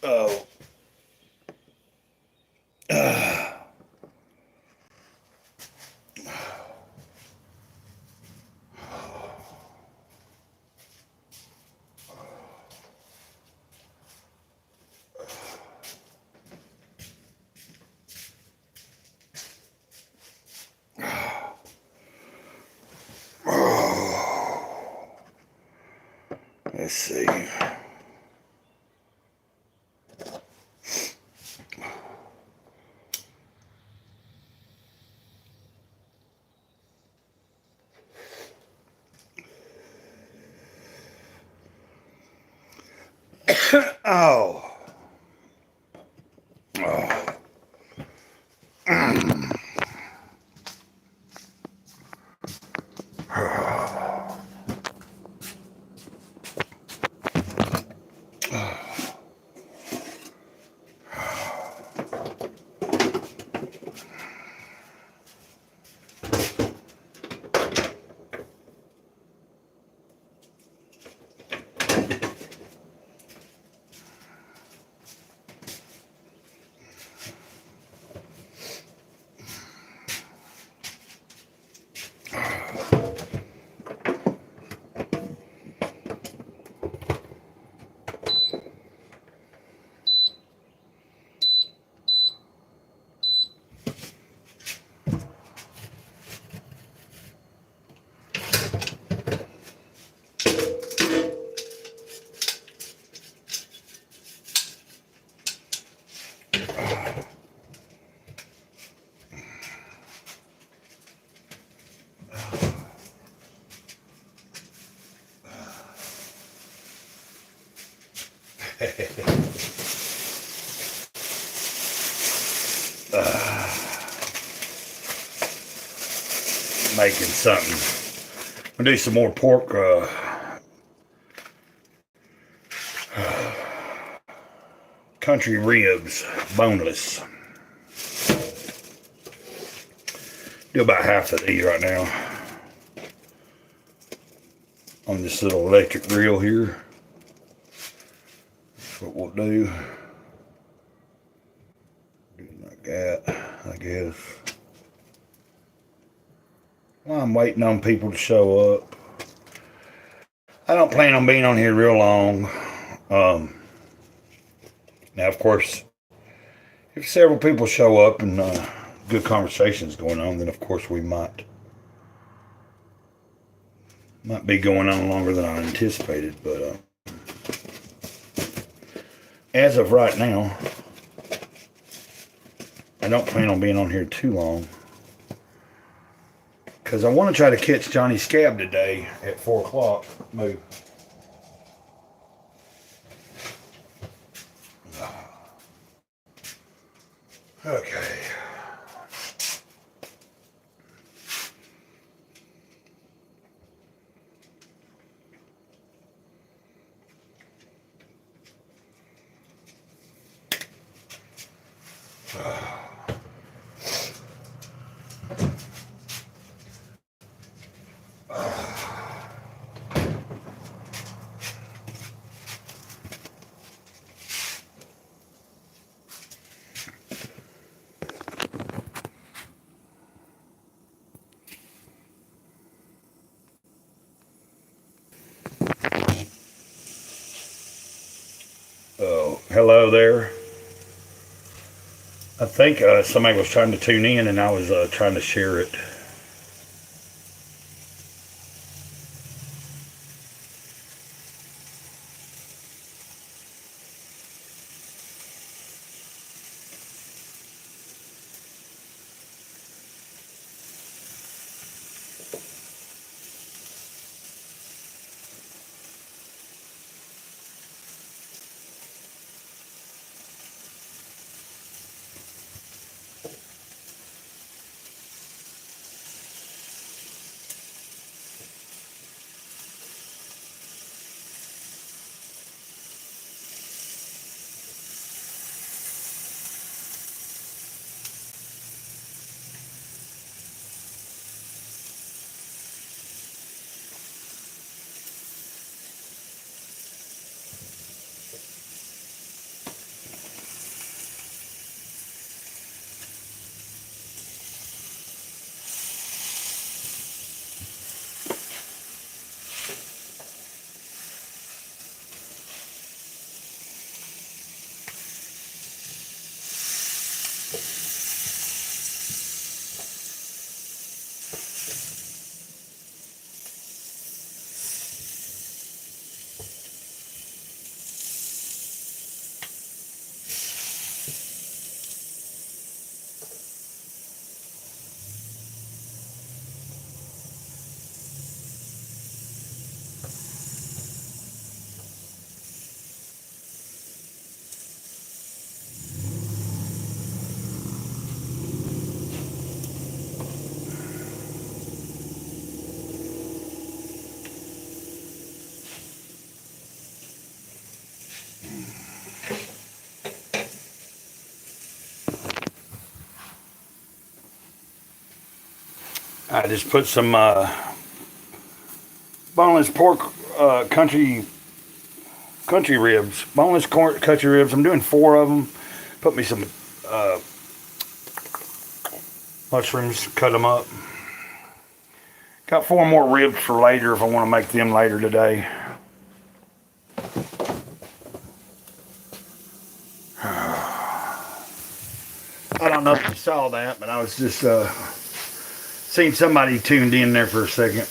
Oh. Let's see. Oh. Oh. Making something. I'm gonna do some more pork country ribs, boneless. Do about half of these right now on this little electric grill here. That's what we'll do. Do like that, I guess. Well, I'm waiting on people to show up. I don't plan on being on here real long. Now, of course, if several people show up and good conversations going on, then of course we might be going on longer than I anticipated. But as of right now, I don't plan on being on here too long. Because I want to try to catch Johnny Scab today at 4 o'clock. Move. Okay. Oh, hello there. I think somebody was trying to tune in and I was trying to share it. I just put some boneless pork country ribs. Country ribs. I'm doing 4 of them. Put me some mushrooms. Cut them up. Got 4 more ribs for later if I want to make them later today. I don't know if you saw that, but I was just seen somebody tuned in there for a second.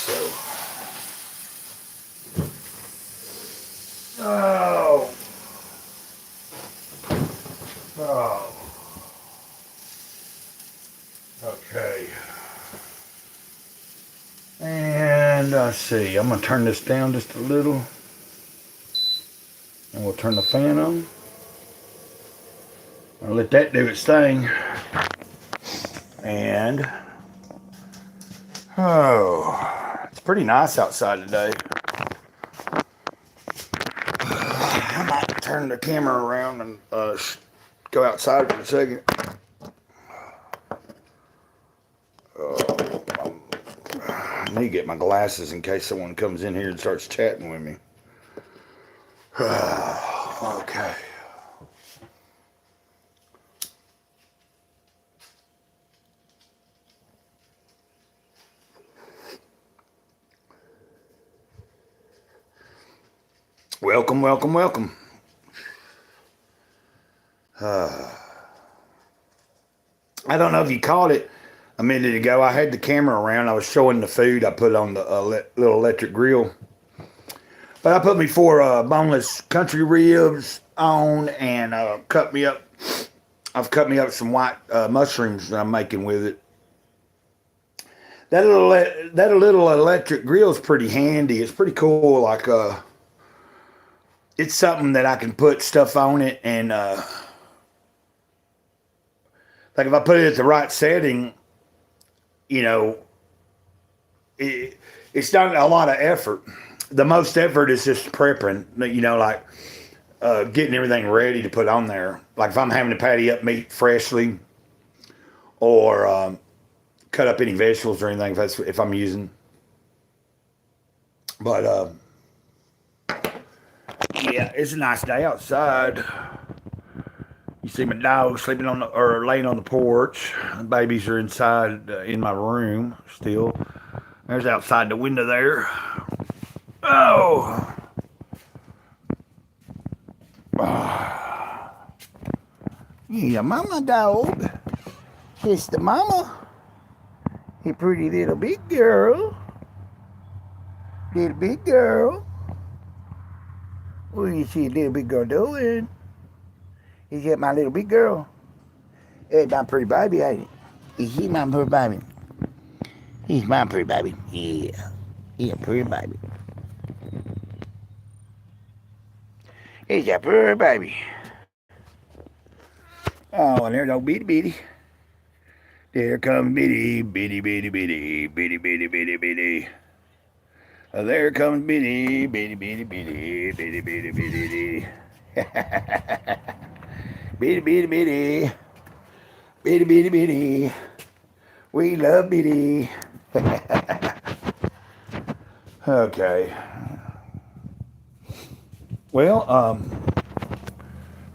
So, okay. And let's see, I'm gonna turn this down just a little, and we'll turn the fan on. I'll let that do its thing. And it's pretty nice outside today. I might turn the camera around and go outside for a second. I need to get my glasses in case someone comes in here and starts chatting with me. Okay. Welcome, welcome, welcome. I don't know if you caught it a minute ago. I had the camera around. I was showing the food I put on the little electric grill. But I put me 4 boneless country ribs on, and I've cut me up some white mushrooms that I'm making with it. That little electric grill is pretty handy. It's pretty cool. Like it's something that I can put stuff on it, and like if I put it at the right setting, you know, it's not a lot of effort. The most effort is just prepping, you know, like getting everything ready to put on there. Like if I'm having to patty up meat freshly, or cut up any vegetables or anything, if I'm using. But yeah, it's a nice day outside. You see my dog sleeping laying on the porch. The babies are inside in my room still. There's outside the window there. Oh. Yeah, mama dog. It's the mama. You pretty little big girl. Little big girl. What do you see a little big girl doing? Is that my little big girl? It's my pretty baby, ain't it? Is he my pretty baby? He's my pretty baby. Yeah. He's a pretty baby. He's a pretty baby. Oh, and there's no bitty bitty. There comes bitty, bitty, bitty, bitty, bitty, bitty, bitty, bitty. There comes bitty, bitty, bitty, bitty, bitty, bitty, bitty. Bitty, bitty, bitty. Bitty, bitty, bitty. We love bitty. Okay. Well,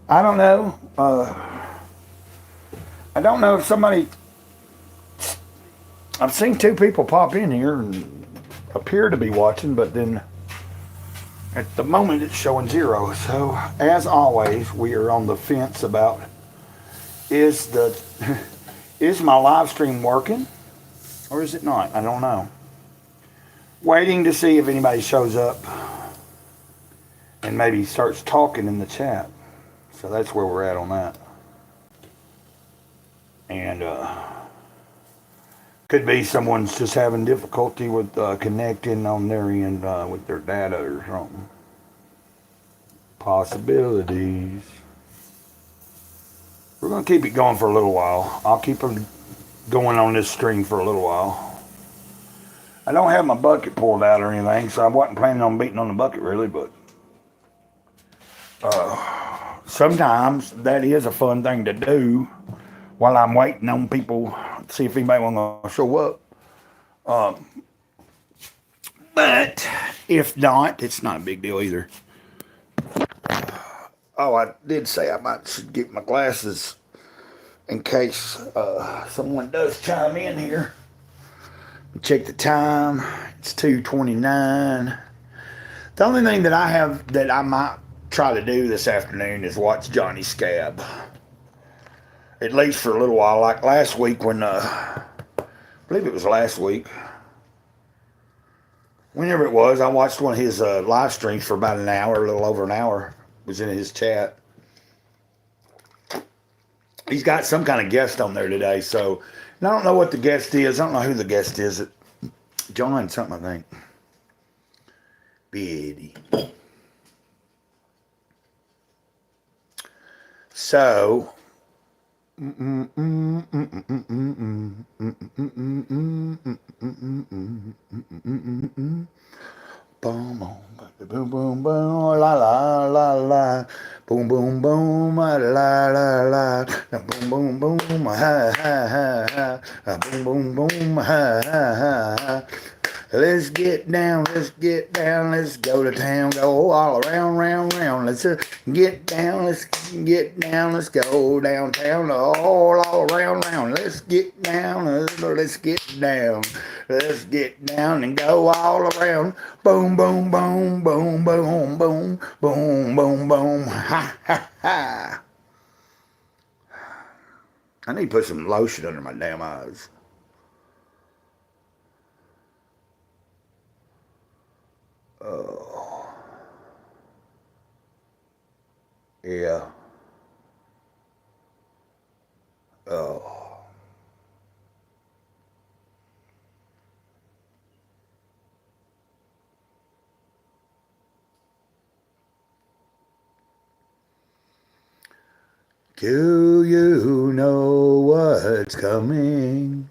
I don't know. I don't know if somebody... I've seen 2 people pop in here and appear to be watching, but then at the moment it's showing 0. So, as always, we are on the fence about is my live stream working or is it not? I don't know. Waiting to see if anybody shows up and maybe starts talking in the chat. So that's where we're at on that. And could be someone's just having difficulty with connecting on their end with their data or something. Possibilities. We're going to keep it going for a little while. I'll keep them going on this stream for a little while. I don't have my bucket pulled out or anything, so I wasn't planning on beating on the bucket really, but Sometimes that is a fun thing to do while I'm waiting on people to see if anybody want to show up. But if not, it's not a big deal either. Oh, I did say I might should get my glasses in case someone does chime in here. Check the time. It's 2:29. The only thing that I have that I might try to do this afternoon is watch Johnny Scab. At least for a little while. Like last week when, I believe it was last week. Whenever it was, I watched one of his live streams for about an hour, a little over an hour. It was in his chat. He's got some kind of guest on there today, so and I don't know what the guest is. I don't know who the guest is. John something, I think. Biddy. So, boom, boom, boom, boom, la la la la, boom, boom, boom, la la la, boom, boom, boom, ha ha ha, boom, boom, boom, ha ha ha. Let's get down, let's go to town, go all around, round, round. Let's get down, let's go downtown, all around, round. Let's get down, let's get down and go all around. Boom, boom, boom, boom, boom, boom, boom, boom, boom, ha, ha, ha. I need to put some lotion under my damn eyes. Oh, yeah. Oh. Do you know what's coming?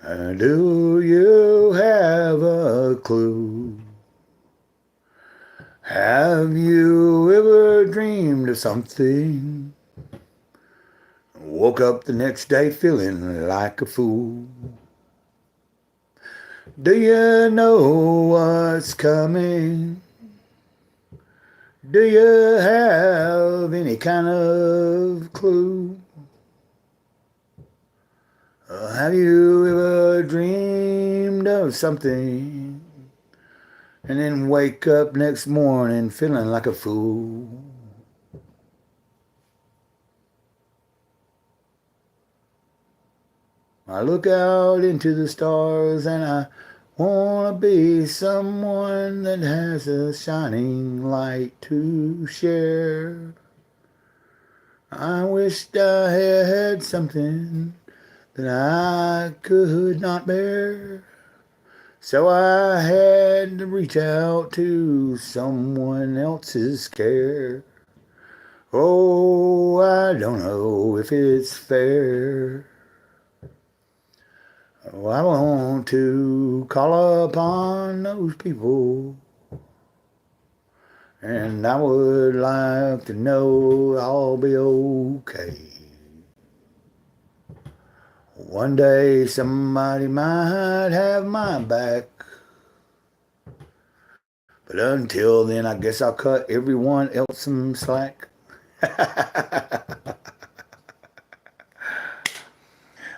Do you have a clue? Have you ever dreamed of something? Woke up the next day feeling like a fool. Do you know what's coming? Do you have any kind of clue? Have you ever dreamed of something and then wake up next morning feeling like a fool? I look out into the stars and I wanna be someone that has a shining light to share. I wished I had something that I could not bear. So I had to reach out to someone else's care. Oh, I don't know if it's fair. Oh, I want to call upon those people, and I would like to know I'll be okay. One day somebody might have my back, but until then I guess I'll cut everyone else some slack.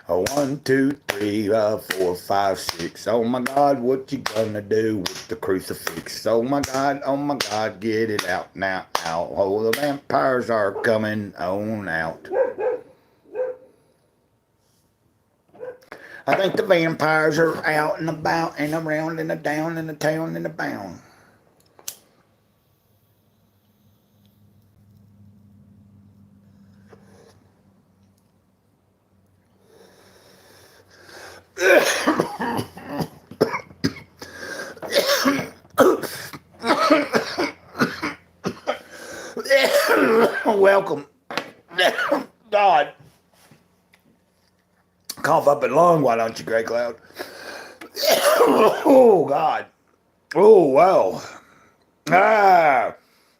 1, 2, 3, 4, 5, 6. Oh my God, what you gonna do with the crucifix? Oh my God, get it out now, out. Oh, the vampires are coming on out. I think the vampires are out and about and around and down in the town and abound. Welcome. God. Cough up and lung, why don't you, Grey Cloud? Oh, God. Oh, wow. Ah.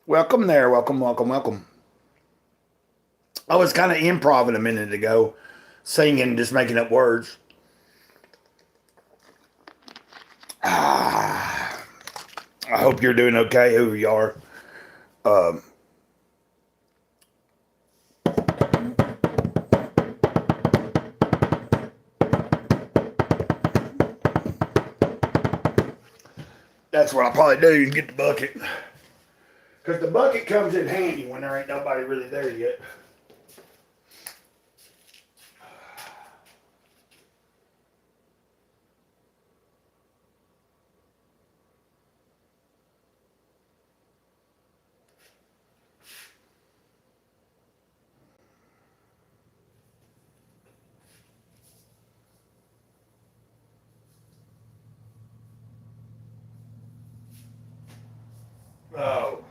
Welcome there. Welcome, welcome, welcome. I was kind of improv a minute ago, singing, just making up words. Ah, I hope you're doing okay, whoever you are. Um, that's what I'll probably do is get the bucket. Because the bucket comes in handy when there ain't nobody really there yet. Oh.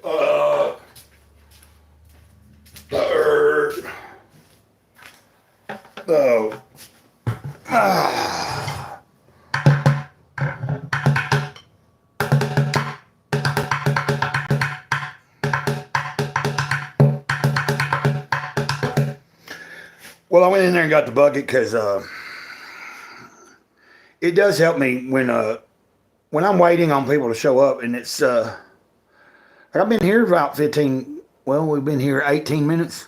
Uh, oh. Ah. Well, I went in there and got the bucket because it does help me when I'm waiting on people to show up, and it's I've been here about 15. Well, we've been here 18 minutes,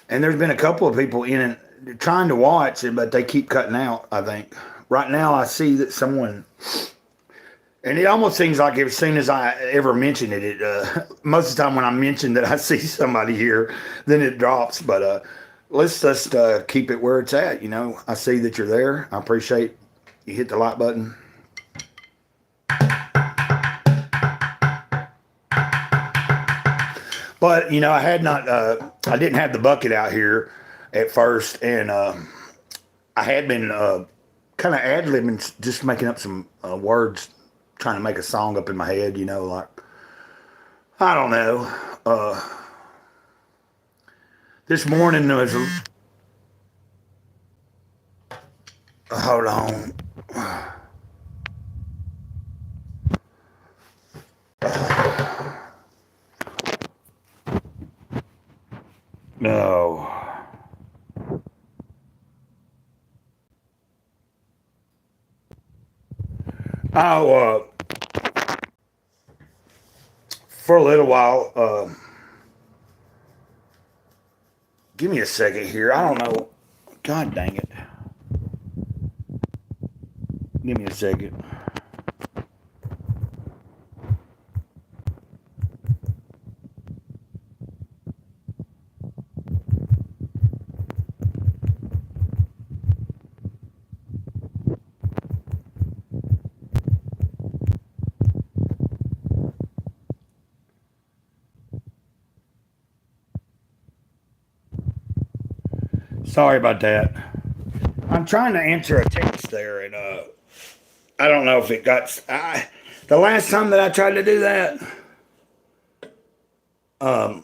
and there's been a couple of people in and trying to watch it, but they keep cutting out. I think right now I see that someone, and it almost seems like as soon as I ever mention it, most of the time when I mention that I see somebody here, then it drops. But let's just keep it where it's at. You know, I see that you're there. I appreciate you hit the like button. But you know, I had not, I didn't have the bucket out here at first, and I had been kind of ad libbing, just making up some words, trying to make a song up in my head. You know, like I don't know. This morning there was, hold on. No. Oh, for a little while, give me a second here. I don't know. God dang it. Give me a second. Sorry about that. I'm trying to answer a text there, and I don't know if it got. The last time that I tried to do that, I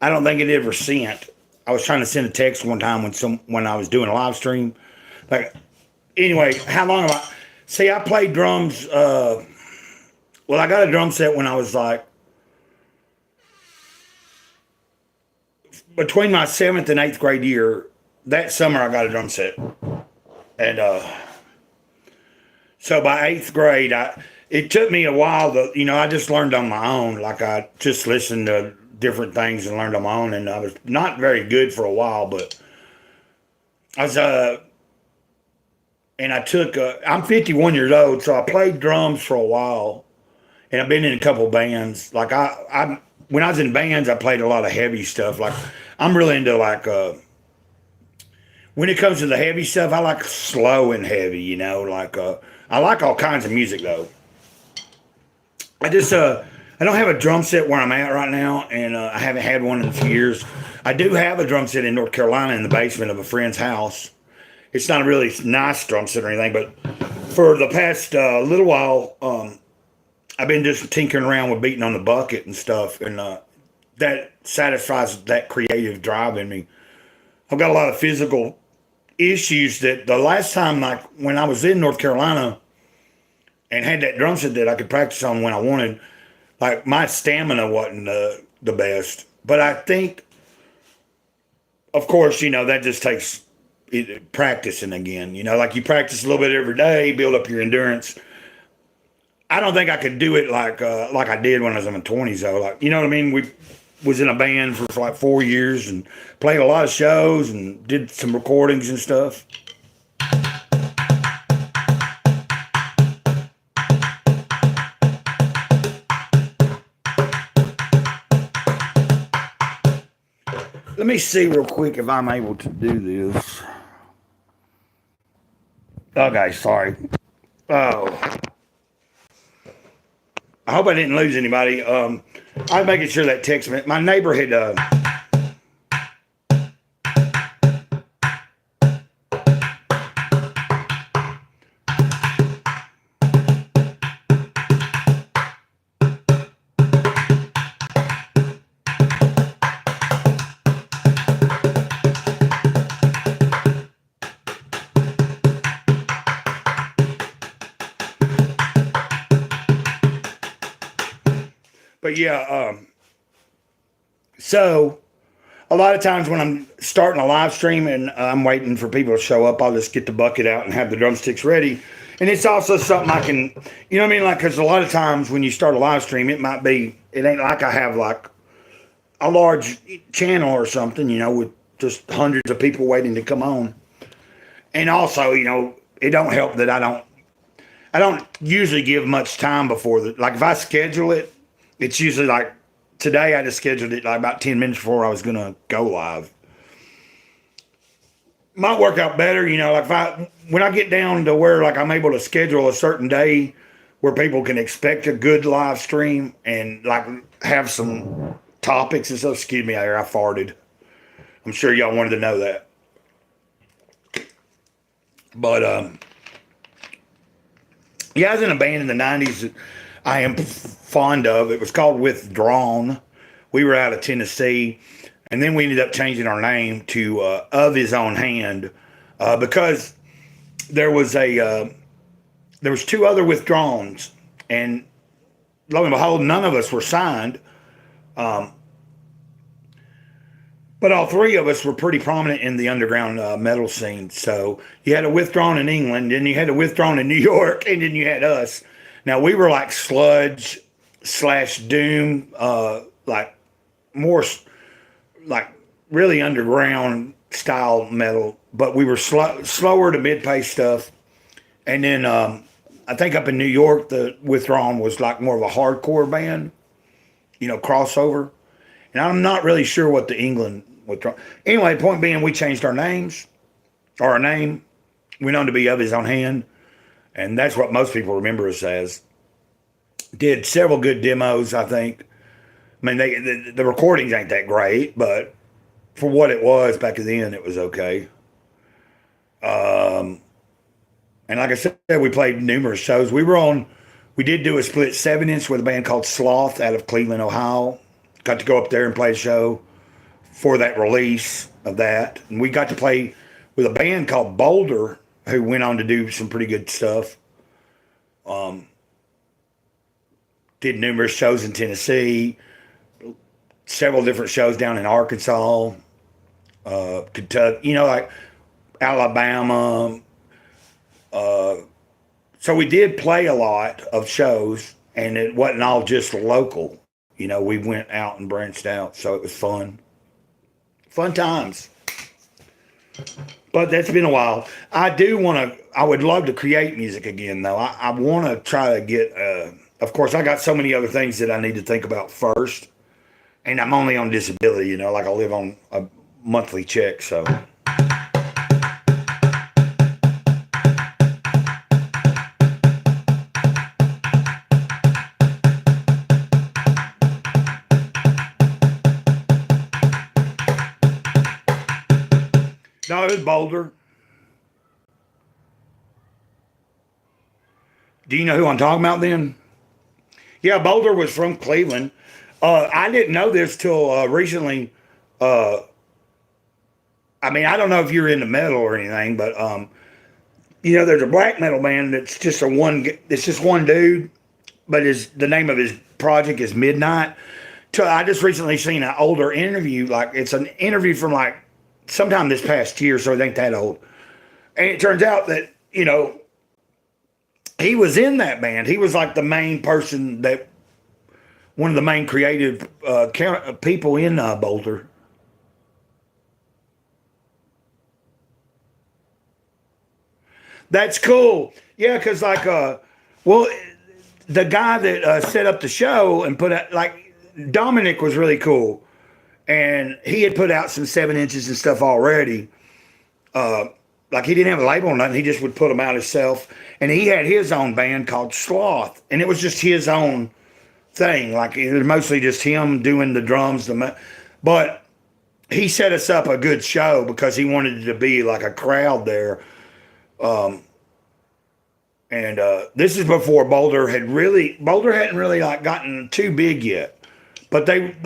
don't think it ever sent. I was trying to send a text one time when I was doing a live stream. Like anyway, how long have I? See, I played drums. Well, I got a drum set when I was like between my seventh and eighth grade year. That summer, I got a drum set, and so by eighth grade, it took me a while to, I just learned on my own. Like I just listened to different things and learned on my own, and I was not very good for a while, but I was, and I took, I'm 51 years old, so I played drums for a while, and I've been in a couple bands. Like when I was in bands, I played a lot of heavy stuff. Like I'm really into like, when it comes to the heavy stuff, I like slow and heavy, like, I like all kinds of music though. I just, I don't have a drum set where I'm at right now, and I haven't had one in a few years. I do have a drum set in North Carolina in the basement of a friend's house. It's not a really nice drum set or anything, but for the past little while, I've been just tinkering around with beating on the bucket and stuff, and that satisfies that creative drive in me. I've got a lot of physical issues that the last time, like when I was in North Carolina and had that drum set that I could practice on when I wanted, like my stamina wasn't the best. But I think, of course, that just takes practicing again. Like you practice a little bit every day, build up your endurance. I don't think I could do it like I did when I was in my 20s though. Like, you know what I mean? We was in a band for like 4 years and played a lot of shows and did some recordings and stuff. Let me see real quick if I'm able to do this. Okay, sorry. Oh. I hope I didn't lose anybody. I'm making sure that text, my neighbor had but yeah, so a lot of times when I'm starting a live stream and I'm waiting for people to show up, I'll just get the bucket out and have the drumsticks ready. And it's also something I can, you know what I mean? Like, because a lot of times when you start a live stream, it ain't like I have like a large channel or something, with just hundreds of people waiting to come on. And also, it don't help that I don't usually give much time before like if I schedule it, it's usually like today I just scheduled it like about 10 minutes before I was going to go live. Might work out better, like when I get down to where like I'm able to schedule a certain day where people can expect a good live stream and like have some topics and stuff. Excuse me, I farted. I'm sure y'all wanted to know that. But yeah, I was in a band in the 90s that I am fond of. It was called Withdrawn. We were out of Tennessee, and then we ended up changing our name to Of His Own Hand because there was two other Withdrawns, and lo and behold, none of us were signed. But all three of us were pretty prominent in the underground metal scene. So you had a Withdrawn in England, then you had a Withdrawn in New York, and then you had us. Now we were like sludge / doom, like more like really underground style metal, but we were slower to mid-pace stuff. And then I think up in New York, the Withdrawn was like more of a hardcore band, crossover. And I'm not really sure what the England Withdrawn. Anyway, point being, we changed our names, or our name went on to be Of His Own Hand, and that's what most people remember us as. Did several good demos, I think. I mean, the recordings ain't that great, but for what it was back then, it was okay. And like I said, we played numerous shows. We did do a split 7-inch with a band called Sloth out of Cleveland, Ohio. Got to go up there and play a show for that release of that. And we got to play with a band called Boulder, who went on to do some pretty good stuff. Did numerous shows in Tennessee, several different shows down in Arkansas, Kentucky, like Alabama. So we did play a lot of shows, and it wasn't all just local. We went out and branched out, so it was fun. Fun times. But that's been a while. I would love to create music again, though. I want to try to get, of course, I got so many other things that I need to think about first. And I'm only on disability, like I live on a monthly check, so. No, it was Boulder. Do you know who I'm talking about then? Yeah, Boulder was from Cleveland. I didn't know this till recently. Uh, I mean, I don't know if you're into metal or anything, but there's a black metal band that's just It's just one dude, but the name of his project is Midnight. So I just recently seen an older interview. Like it's an interview from like sometime this past year, so it ain't that old. And it turns out that he was in that band. He was like the main person that one of the main creative people in Boulder. That's cool. Yeah, because well, the guy that set up the show and put out like Dominic was really cool, and he had put out some 7 inches and stuff already. Like he didn't have a label or nothing. He just would put them out himself, and he had his own band called Sloth, and it was just his own thing. Like it was mostly just him doing the drums, but he set us up a good show because he wanted it to be like a crowd there. And this is before Boulder hadn't really like gotten too big yet, but they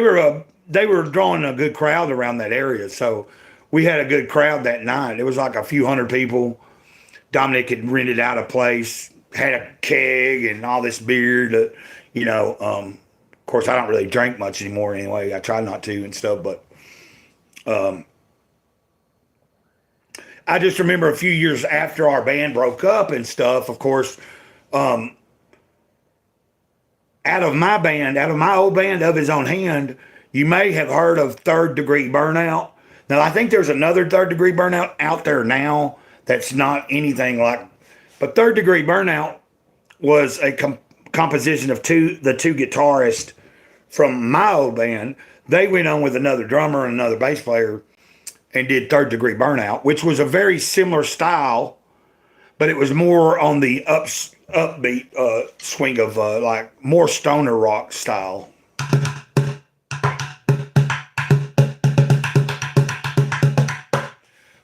were drawing a good crowd around that area. So we had a good crowd that night. It was like a few hundred people. Dominic had rented out a place, had a keg and all this beer that, of course I don't really drink much anymore anyway. I try not to and stuff, but I just remember a few years after our band broke up and stuff, of course, out of my old band, Of His Own Hand, you may have heard of Third Degree Burnout. Now, I think there's another Third Degree Burnout out there now that's not anything like, but Third Degree Burnout was a composition of the two guitarists from my old band. They went on with another drummer and another bass player and did Third Degree Burnout, which was a very similar style, but it was more on the upbeat swing of like more stoner rock style.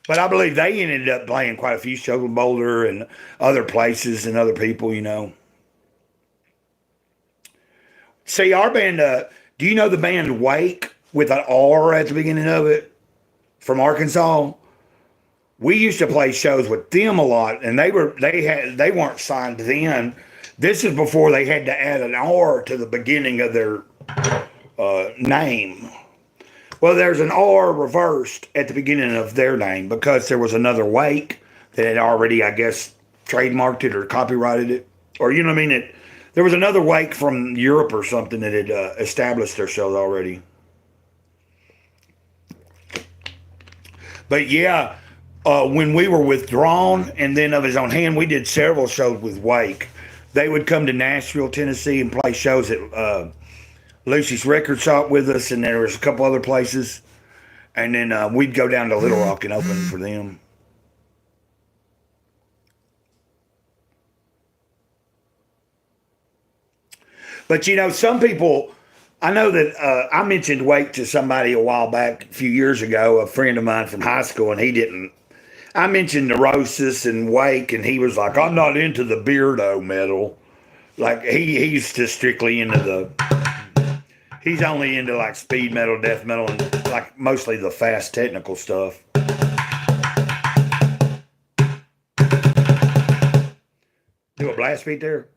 But I believe they ended up playing quite a few shows with Boulder and other places and other people, See, our band, do you know the band Wake with an R at the beginning of it from Arkansas? We used to play shows with them a lot, and they weren't signed then. This is before they had to add an R to the beginning of their name. Well, there's an R reversed at the beginning of their name because there was another Wake that had already, I guess, trademarked it or copyrighted it. Or, you know what I mean? There was another Wake from Europe or something that had established their shows already. But yeah, when we were withdrawn and then Of His Own Hand, we did several shows with Wake. They would come to Nashville, Tennessee and play shows at Lucy's Record Shop with us, and there was a couple other places. And then we'd go down to Little Rock and open for them. But, some people, I know that I mentioned Wake to somebody a while back, a few years ago, a friend of mine from high school, and he didn't. I mentioned Neurosis and Wake, and he was like, I'm not into the Beardo metal. Like, he's just strictly into he's only into like speed metal, death metal, and like mostly the fast technical stuff. Do a blast beat there.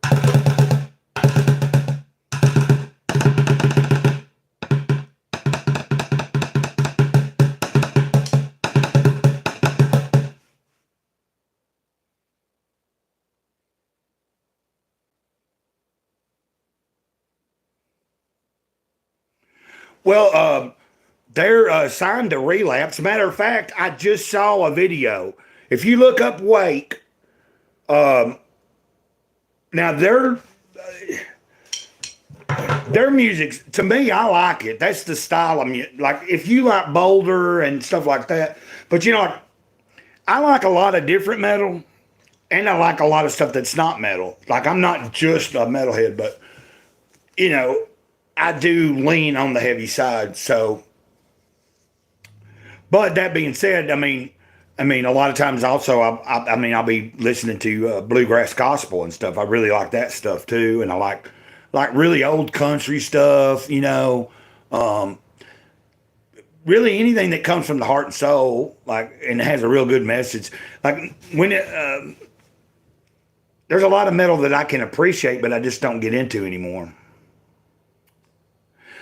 Well, they're signed to Relapse. Matter of fact, I just saw a video. If you look up Wake, now their music, to me, I like it. That's the style of music. Like, if you like Boulder and stuff like that, but I like a lot of different metal, and I like a lot of stuff that's not metal. Like, I'm not just a metalhead, but, I do lean on the heavy side. So, but that being said, I mean, I mean, a lot of times also, I mean, I'll be listening to bluegrass gospel and stuff. I really like that stuff too, and I like really old country stuff. Um, really anything that comes from the heart and soul, like, and has a real good message. Like when there's a lot of metal that I can appreciate, but I just don't get into anymore.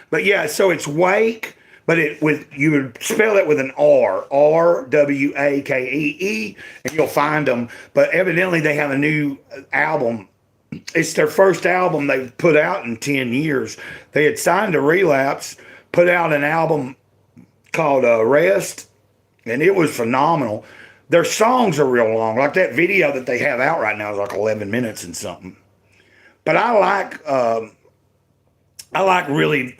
But yeah, so it's Wake, but you would spell it with an RWAKEE, and you'll find them. But evidently they have a new album. It's their first album they've put out in 10 years. They had signed to Relapse, put out an album called Rest, and it was phenomenal. Their songs are real long. Like that video that they have out right now is like 11 minutes and something. But I like really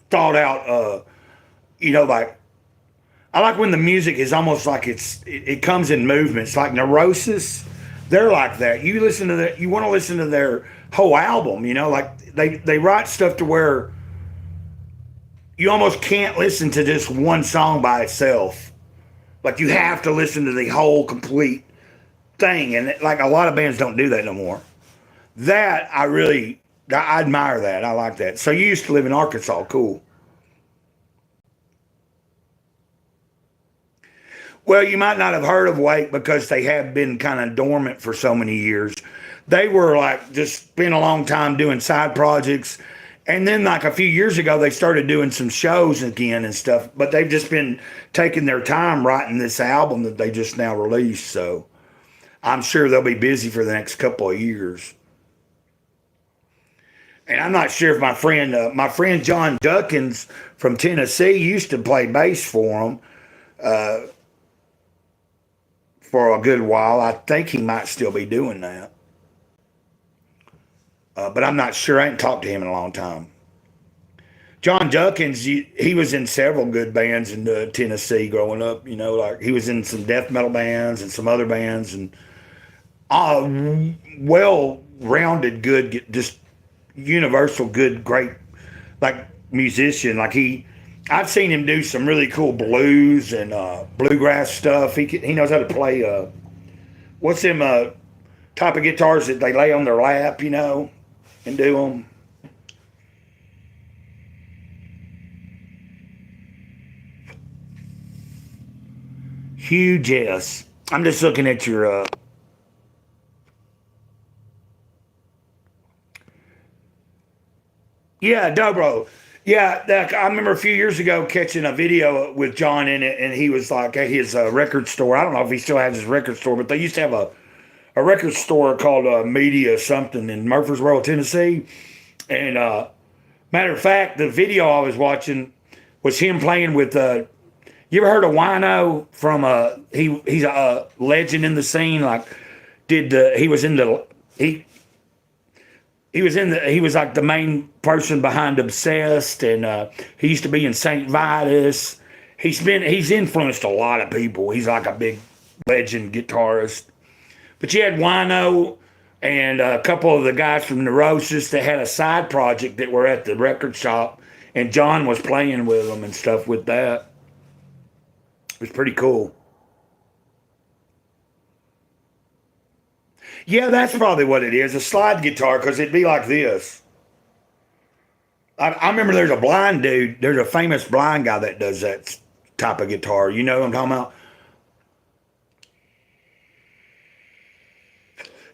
thought out, like I like when the music is almost like it comes in movements, like Neurosis. They're like that. You listen to that, you want to listen to their whole album, like they write stuff to where you almost can't listen to just one song by itself. Like you have to listen to the whole complete thing. And like a lot of bands don't do that no more. That I admire that. I like that. So you used to live in Arkansas. Cool. Well, you might not have heard of Wake because they have been kind of dormant for so many years. They were like just spent a long time doing side projects. And then like a few years ago, they started doing some shows again and stuff. But they've just been taking their time writing this album that they just now released. So I'm sure they'll be busy for the next couple of years. And I'm not sure if my friend John Duckins from Tennessee used to play bass for them for a good while. I think he might still be doing that. But I'm not sure. I ain't talked to him in a long time. John Duckins, he was in several good bands in Tennessee growing up. Like he was in some death metal bands and some other bands, and well-rounded, good, just universal, good, great, like musician. Like I've seen him do some really cool blues and bluegrass stuff. He knows how to play. What's them type of guitars that they lay on their lap, and do them. Huge yes. I'm just looking at your. Yeah, Dobro. Yeah, I remember a few years ago catching a video with John in it, and he was like at his record store. I don't know if he still has his record store, but they used to have a record store called Media something in Murfreesboro, Tennessee. And matter of fact, the video I was watching was him playing with. You ever heard of Wino from? He's a legend in the scene. Like, he was like the main person behind Obsessed, and he used to be in Saint Vitus. He's influenced a lot of people. He's like a big legend guitarist. But you had Wino and a couple of the guys from Neurosis that had a side project that were at the record shop, and John was playing with them and stuff with that. It was pretty cool. Yeah, that's probably what it is, a slide guitar, because it'd be like this. I remember there's a famous blind guy that does that type of guitar. You know what I'm talking about?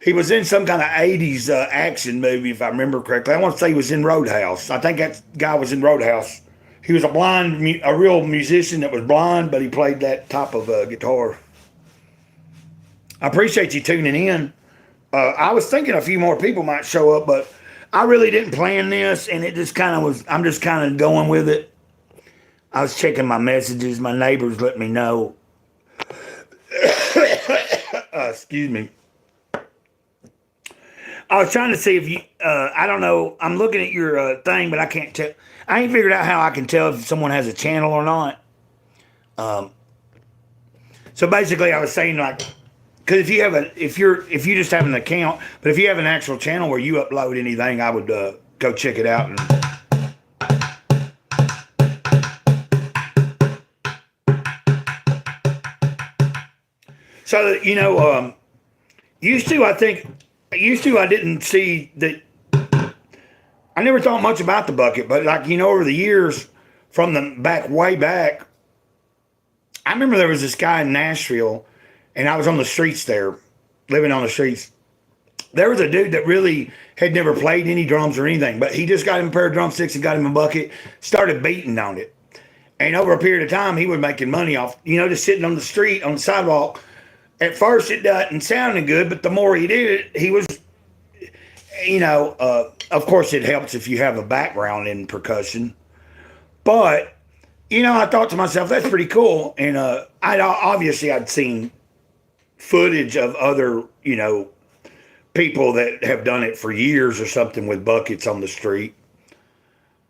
He was in some kind of 80s action movie, if I remember correctly. I want to say he was in Roadhouse. I think that guy was in Roadhouse. He was a real musician that was blind, but he played that type of guitar. I appreciate you tuning in. I was thinking a few more people might show up, but I really didn't plan this, and it just kind of was. I'm just kind of going with it. I was checking my messages. My neighbors let me know. Excuse me. I was trying to see if you, I don't know, I'm looking at your thing, but I can't tell. I ain't figured out how I can tell if someone has a channel or not. So basically I was saying, like, because if you just have an account, but if you have an actual channel where you upload anything, I would go check it out. So, used to I didn't see that. I never thought much about the bucket, but like, over the years from the way back, I remember there was this guy in Nashville and I was on the streets there, living on the streets. There was a dude that really had never played any drums or anything, but he just got him a pair of drumsticks and got him a bucket, started beating on it. And over a period of time, he was making money off, just sitting on the street, on the sidewalk. At first, it doesn't sound good, but the more he did it, he was, of course, it helps if you have a background in percussion. But, I thought to myself, that's pretty cool. And I'd seen footage of other, people that have done it for years or something with buckets on the street.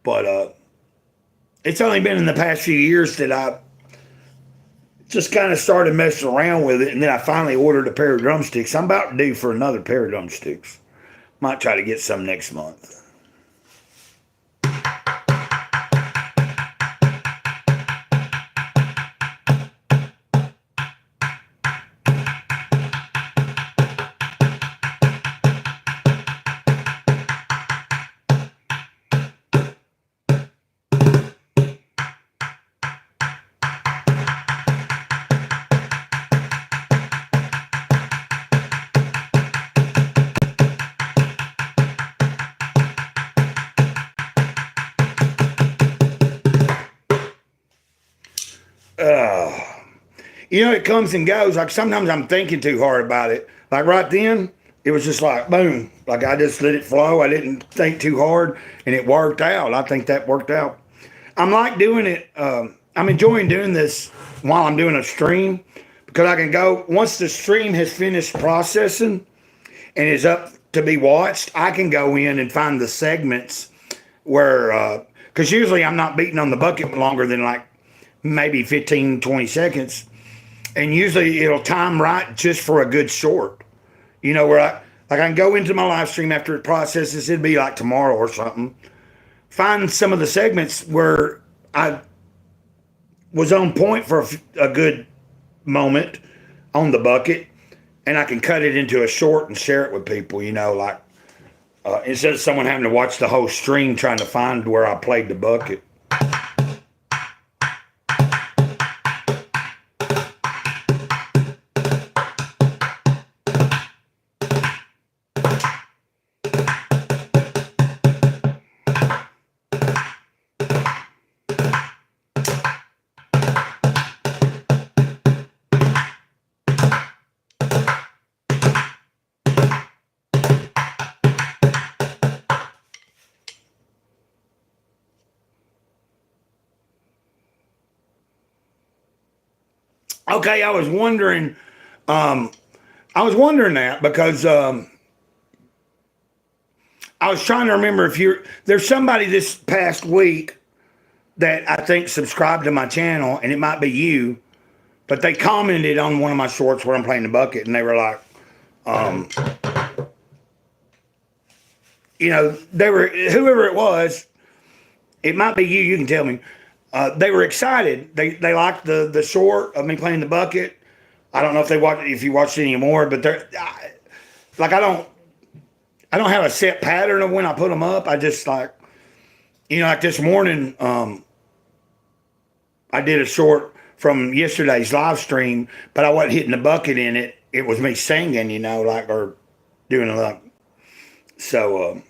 But it's only been in the past few years that I just kind of started messing around with it. And then I finally ordered a pair of drumsticks. I'm about to due for another pair of drumsticks. Might try to get some next month. It comes and goes. Like sometimes I'm thinking too hard about it. Like right then, it was just like boom. Like I just let it flow. I didn't think too hard, and it worked out. I think that worked out. I'm like doing it. I'm enjoying doing this while I'm doing a stream because I can go once the stream has finished processing and is up to be watched. I can go in and find the segments where because usually I'm not beating on the bucket longer than like maybe 15, 20 seconds. And usually it'll time right just for a good short. Where I can go into my live stream after it processes, it'd be like tomorrow or something. Find some of the segments where I was on point for a good moment on the bucket, and I can cut it into a short and share it with people, instead of someone having to watch the whole stream trying to find where I played the bucket. Okay, I was wondering that because I was trying to remember there's somebody this past week that I think subscribed to my channel, and it might be you, but they commented on one of my shorts where I'm playing the bucket, and they were like, whoever it was, it might be you can tell me. They were excited. They liked the short of me playing the bucket. I don't know if you watched any more, but I don't have a set pattern of when I put them up. I just like this morning, I did a short from yesterday's live stream, but I wasn't hitting the bucket in it. It was me singing, or doing a so.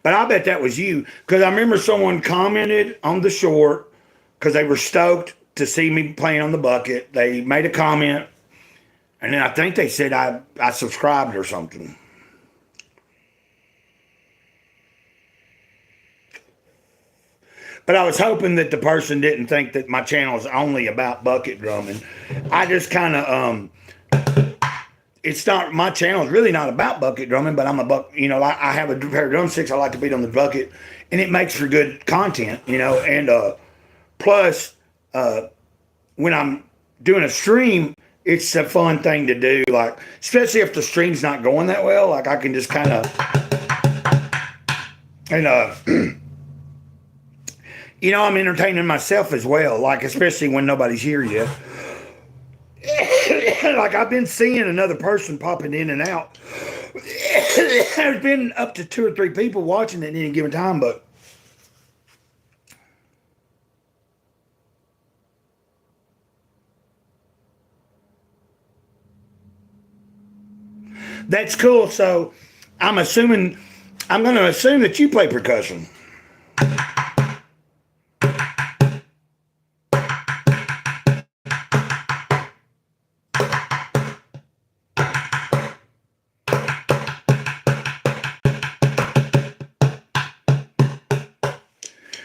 But I bet that was you, because I remember someone commented on the short because they were stoked to see me playing on the bucket. They made a comment, and then I think they said I subscribed or something. But I was hoping that the person didn't think that my channel is only about bucket drumming. I just kind of it's not, my channel is really not about bucket drumming, but I'm I have a pair of drumsticks I like to beat on the bucket, and it makes for good content, and plus when I'm doing a stream, it's a fun thing to do, like especially if the stream's not going that well, like I can just kind of and I'm entertaining myself as well, like especially when nobody's here yet. like I've been seeing another person popping in and out. There's been up to 2 or 3 people watching at any given time, but that's cool. So I'm assuming, I'm going to assume that you play percussion.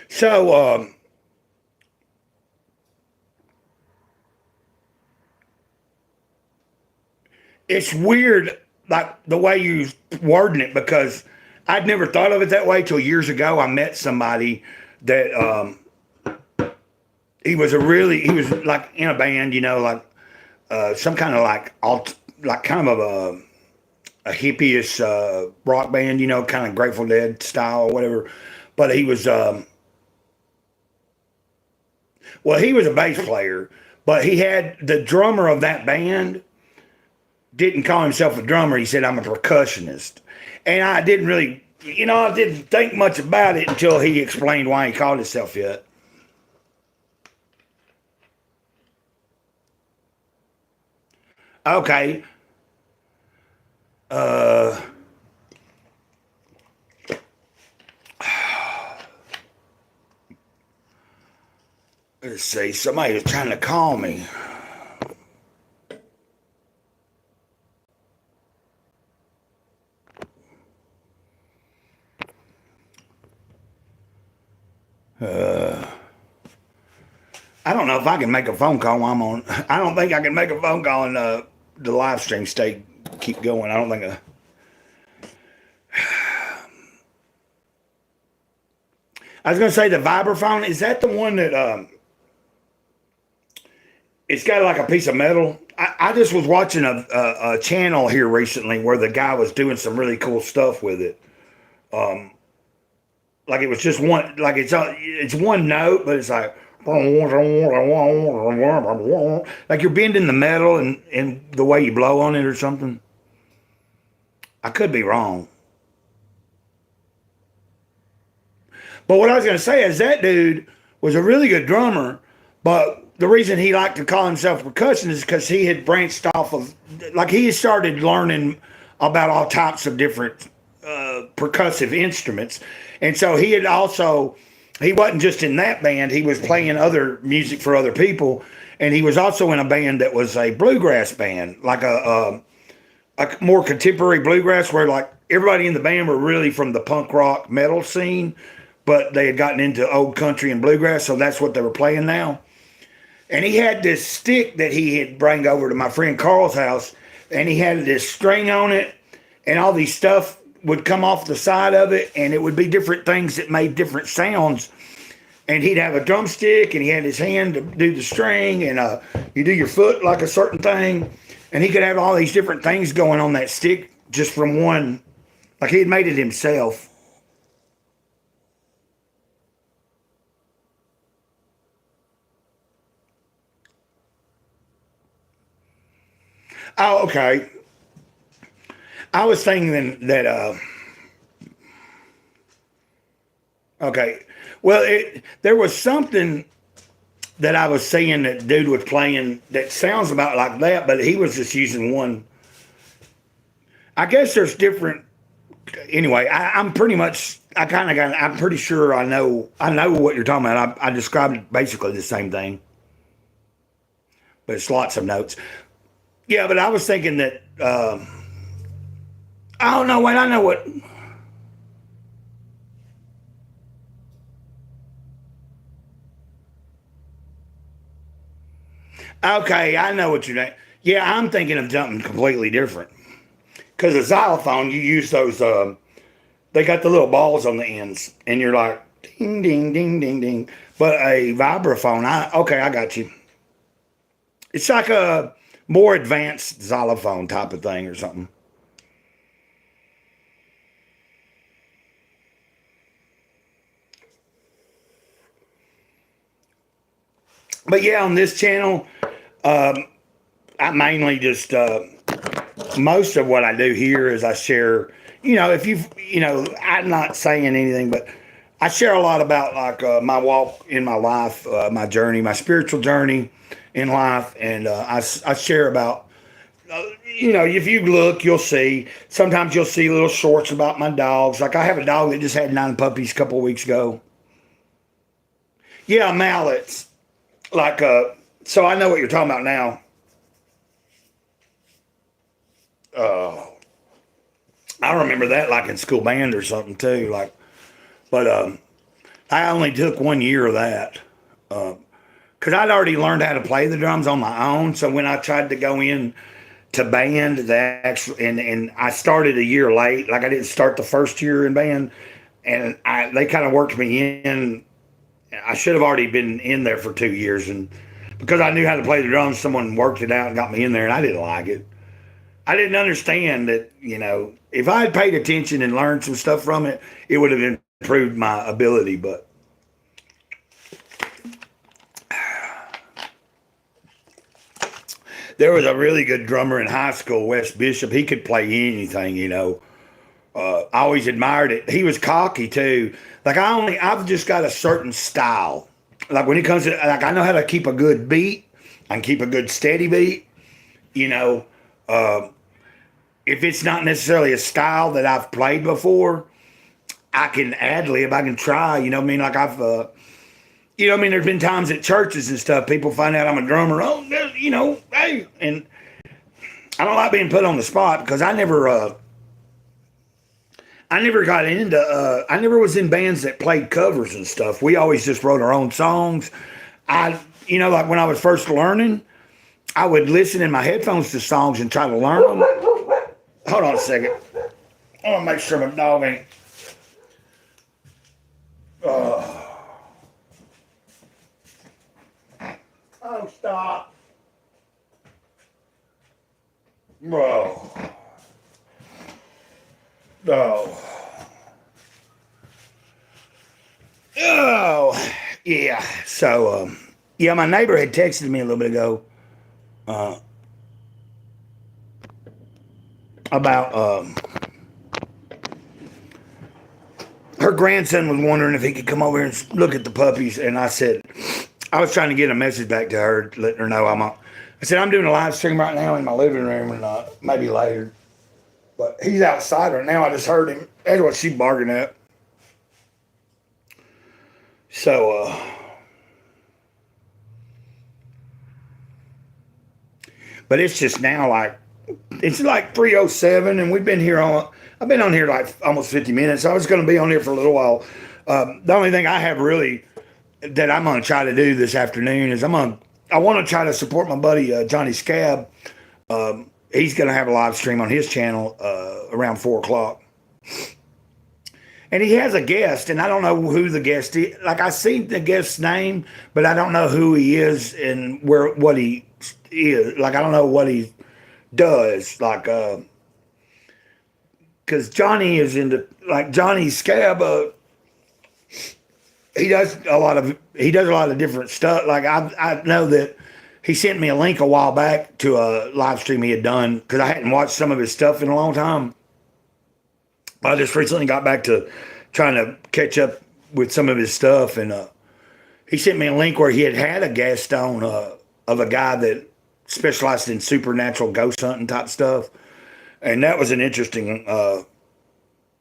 So, it's weird, like the way you wording it, because I'd never thought of it that way till years ago. I met somebody that he was like in a band, like some kind of like like kind of a hippie-ish rock band, kind of Grateful Dead style or whatever. But he was well, he was a bass player, but he had the drummer of that band didn't call himself a drummer. He said, I'm a percussionist. And I didn't really, I didn't think much about it until he explained why he called himself it. Okay. Uh, let's see. Somebody was trying to call me. I don't know if I can make a phone call while I'm on. I don't think I can make a phone call and the live stream keep going. I don't think I was going to say the vibraphone. Is that the one that it's got like a piece of metal? I just was watching a channel here recently where the guy was doing some really cool stuff with it. Like it was just one, like it's one note, but it's like you're bending the metal and the way you blow on it or something. I could be wrong. But what I was going to say is that dude was a really good drummer, but the reason he liked to call himself percussion is because he had branched off of, like he had started learning about all types of different percussive instruments. And so he had also, he wasn't just in that band, he was playing other music for other people. And he was also in a band that was a bluegrass band, like a more contemporary bluegrass where like everybody in the band were really from the punk rock metal scene, but they had gotten into old country and bluegrass, so that's what they were playing now. And he had this stick that he had brought over to my friend Carl's house, and he had this string on it, and all these stuff would come off the side of it, and it would be different things that made different sounds. And he'd have a drumstick, and he had his hand to do the string, and you do your foot like a certain thing, and he could have all these different things going on that stick just from one, like he had made it himself. Oh, okay. I was thinking that okay. Well, there was something that I was seeing that dude was playing that sounds about like that, but he was just using one. I guess there's different. Anyway, I'm pretty much. I kind of got. I'm pretty sure I know what you're talking about. I described basically the same thing, but it's lots of notes. Yeah, but I was thinking that. Oh no! Wait, I know what. Okay, I know what you're doing. Yeah, I'm thinking of something completely different. Because a xylophone, you use those. They got the little balls on the ends, and you're like ding, ding, ding, ding, ding. But a vibraphone, I got you. It's like a more advanced xylophone type of thing or something. But yeah, on this channel, I mainly just most of what I do here is I share. If I'm not saying anything, but I share a lot about like my walk in my life, my journey, my spiritual journey in life, and I share about. If you look, you'll see. Sometimes you'll see little shorts about my dogs. Like I have a dog that just had 9 puppies a couple of weeks ago. Yeah, mallets. Like so I know what you're talking about now. Uh, I remember that like in school band or something too. Like, but I only took 1 year of that because I'd already learned how to play the drums on my own. So when I tried to go in to band, that actually, and I started a year late. Like I didn't start the first year in band, and they kind of worked me in. I should have already been in there for 2 years, and because I knew how to play the drums, someone worked it out and got me in there, and I didn't like it. I didn't understand that, if I had paid attention and learned some stuff from it, it would have improved my ability. But there was a really good drummer in high school, Wes Bishop. He could play anything. I always admired it. He was cocky too. Like I've just got a certain style. Like when it comes to, like I know how to keep a good beat. I can keep a good steady beat. You know, if it's not necessarily a style that I've played before, I can ad lib. I can try. You know what I mean? Like there's been times at churches and stuff, people find out I'm a drummer. Oh, hey, and I don't like being put on the spot because I never got into. I never was in bands that played covers and stuff. We always just wrote our own songs. Like when I was first learning, I would listen in my headphones to songs and try to learn them. Hold on a second. I want to make sure my dog ain't. Oh, stop. Bro. Oh. Oh. Yeah. So, my neighbor had texted me a little bit ago about her grandson was wondering if he could come over here and look at the puppies. And I said, I was trying to get a message back to her, letting her know I said, I'm doing a live stream right now in my living room and maybe later. But he's outside right now. I just heard him. That's what she's barking at. So, but it's just now it's like 3:07 and we've been here I've been on here like almost 50 minutes. I was going to be on here for a little while. The only thing I have really that I'm going to try to do this afternoon is I want to try to support my buddy Johnny Scab. He's going to have a live stream on his channel around 4:00. And he has a guest, and I don't know who the guest is. Like, I see the guest's name, but I don't know who he is and what he is. Like, I don't know what he does. Like, because Johnny is into, like, Johnny Scab, he does a lot of different stuff. Like, I know that he sent me a link a while back to a live stream he had done because I hadn't watched some of his stuff in a long time. I just recently got back to trying to catch up with some of his stuff, and he sent me a link where he had a guest on of a guy that specialized in supernatural ghost hunting type stuff, and that was an interesting.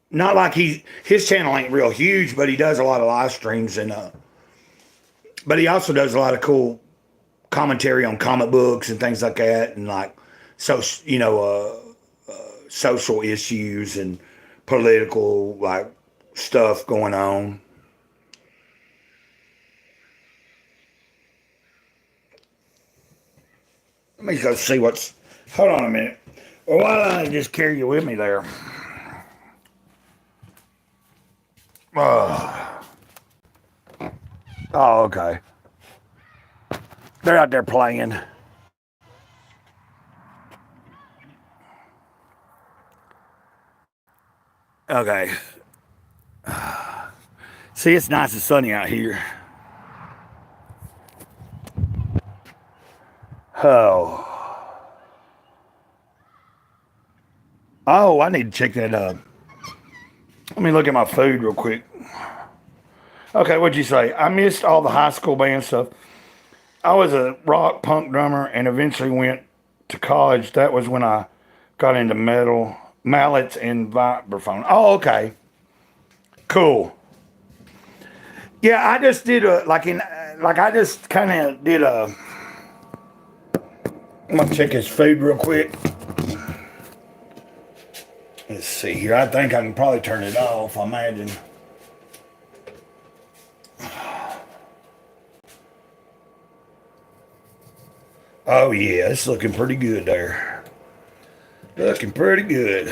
Not like his channel ain't real huge, but he does a lot of live streams, and but he also does a lot of cool commentary on comic books and things like that, and like social issues and political like stuff going on. Let me go see hold on a minute. Well, why don't I just carry you with me there? Oh, okay. They're out there playing. Okay. See, it's nice and sunny out here. Oh. Oh, I need to check that up. Let me look at my food real quick. Okay, what'd you say? I missed all the high school band stuff. I was a rock punk drummer and eventually went to college. That was when I got into metal, mallets, and vibraphone. Oh, okay. Cool. Yeah, I just did I just kind of did a. I'm gonna check his food real quick. Let's see here. I think I can probably turn it off. I imagine. Oh yeah, it's looking pretty good there. Looking pretty good.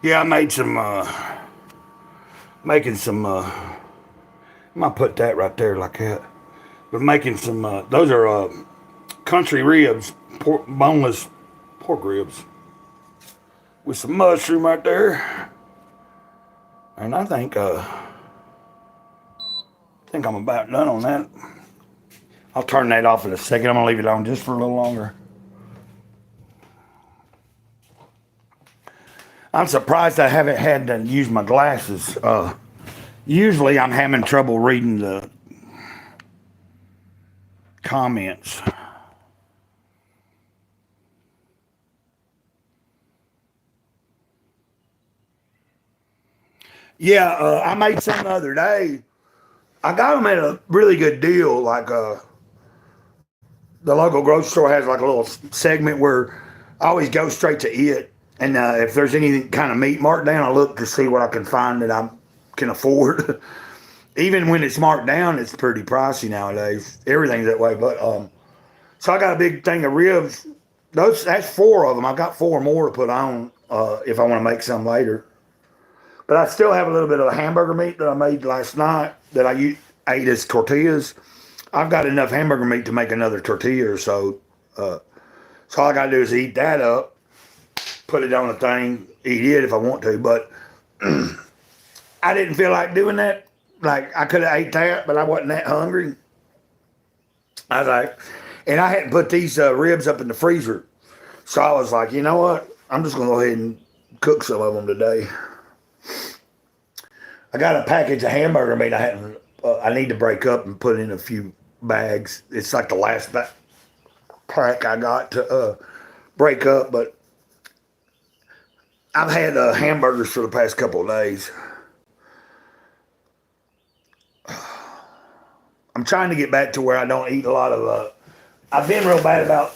Yeah, I made some, making some, I might put that right there like that. But making some, those are country ribs, boneless pork ribs. With some mushroom right there. And I think I'm about done on that. I'll turn that off in a second. I'm going to leave it on just for a little longer. I'm surprised I haven't had to use my glasses. Usually I'm having trouble reading the comments. Yeah, I made some the other day. I got them at a really good deal. Like the local grocery store has like a little segment where I always go straight to it. And if there's any kind of meat marked down, I look to see what I can find that I can afford. Even when it's marked down, it's pretty pricey nowadays. Everything's that way. But so I got a big thing of ribs. That's four of them. I got four more to put on if I want to make some later. But I still have a little bit of hamburger meat that I made last night that I ate as tortillas. I've got enough hamburger meat to make another tortilla or so. So all I got to do is eat that up, put it on a thing, eat it if I want to. But I didn't feel like doing that. Like, I could have ate that, but I wasn't that hungry. I was like, and I hadn't put these ribs up in the freezer. So I was like, you know what? I'm just going to go ahead and cook some of them today. I got a package of hamburger meat I need to break up and put in a few bags. It's like the last pack I got to break up, but I've had hamburgers for the past couple of days. I'm trying to get back to where I don't eat a lot of. I've been real bad about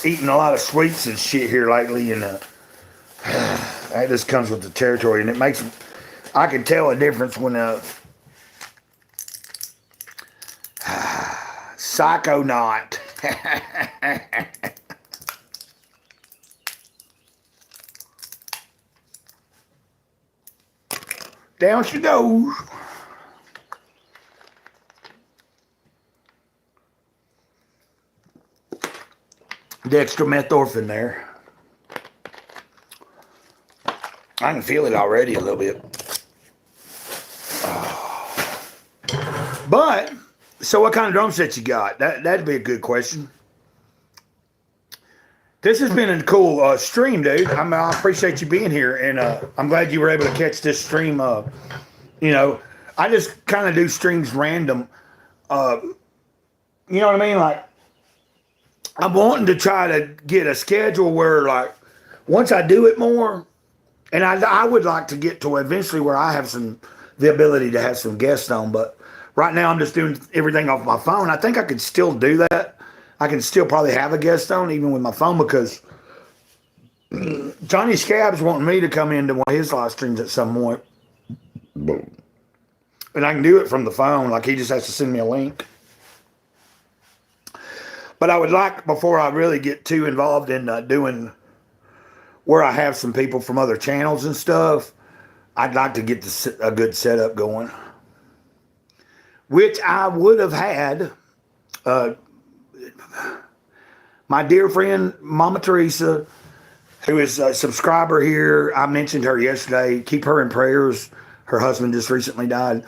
eating a lot of sweets and shit here lately, and that just comes with the territory, and it makes. I can tell a difference when Psychonaut. Down she goes. Dextromethorphan there. I can feel it already a little bit. But, so what kind of drum set you got? That'd be a good question. This has been a cool stream, dude. I appreciate you being here, and I'm glad you were able to catch this stream. You know, I just kind of do streams random. You know what I mean? Like, I'm wanting to try to get a schedule where, like, once I do it more, and I would like to get to eventually where I have the ability to have some guests on, but right now I'm just doing everything off my phone. I think I could still do that. I can still probably have a guest on even with my phone because Johnny Scab's wanting me to come into one of his live streams at some point. And I can do it from the phone. Like, he just has to send me a link. But I would like, before I really get too involved in doing where I have some people from other channels and stuff, I'd like to get a good setup going. Which I would have had. My dear friend, Mama Teresa, who is a subscriber here. I mentioned her yesterday. Keep her in prayers. Her husband just recently died.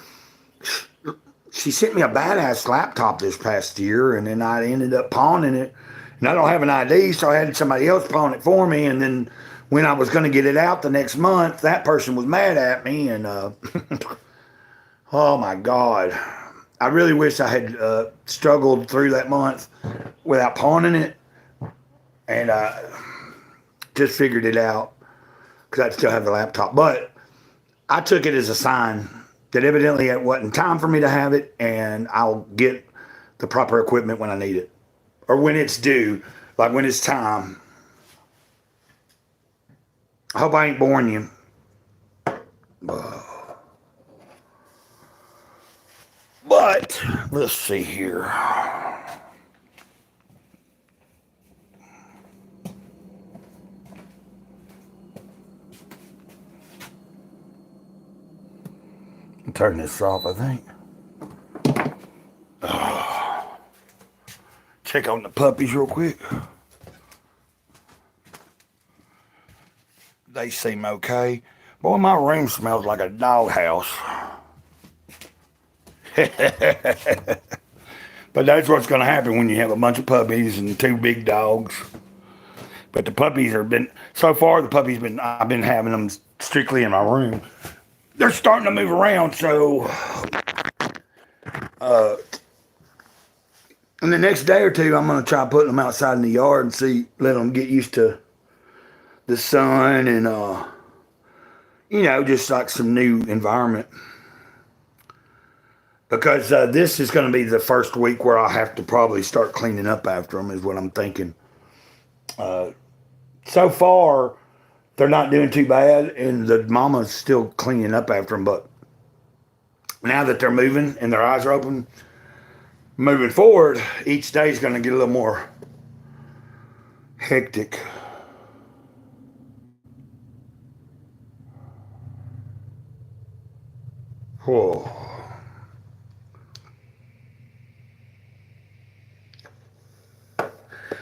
she sent me a badass laptop this past year, and then I ended up pawning it. And I don't have an ID, so I had somebody else pawn it for me. And then when I was going to get it out the next month, that person was mad at me. And oh my God, I really wish I had struggled through that month without pawning it, and just figured it out because I'd still have the laptop. But I took it as a sign that evidently it wasn't time for me to have it, and I'll get the proper equipment when I need it, or when it's due, like when it's time. I hope I ain't boring you. But let's see here. Turn this off, I think. Check on the puppies real quick. They seem okay. Boy, my room smells like a doghouse. But that's what's going to happen when you have a bunch of puppies and 2 big dogs. But the puppies have been, so far the puppies been, I've been having them strictly in my room. They're starting to move around, so in the next day or two, I'm going to try putting them outside in the yard and let them get used to the sun and, just like some new environment. Because this is going to be the first week where I'll have to probably start cleaning up after them, is what I'm thinking. So far, they're not doing too bad, and the mama's still cleaning up after them. But now that they're moving and their eyes are open, moving forward, each day is going to get a little more hectic. Whoa.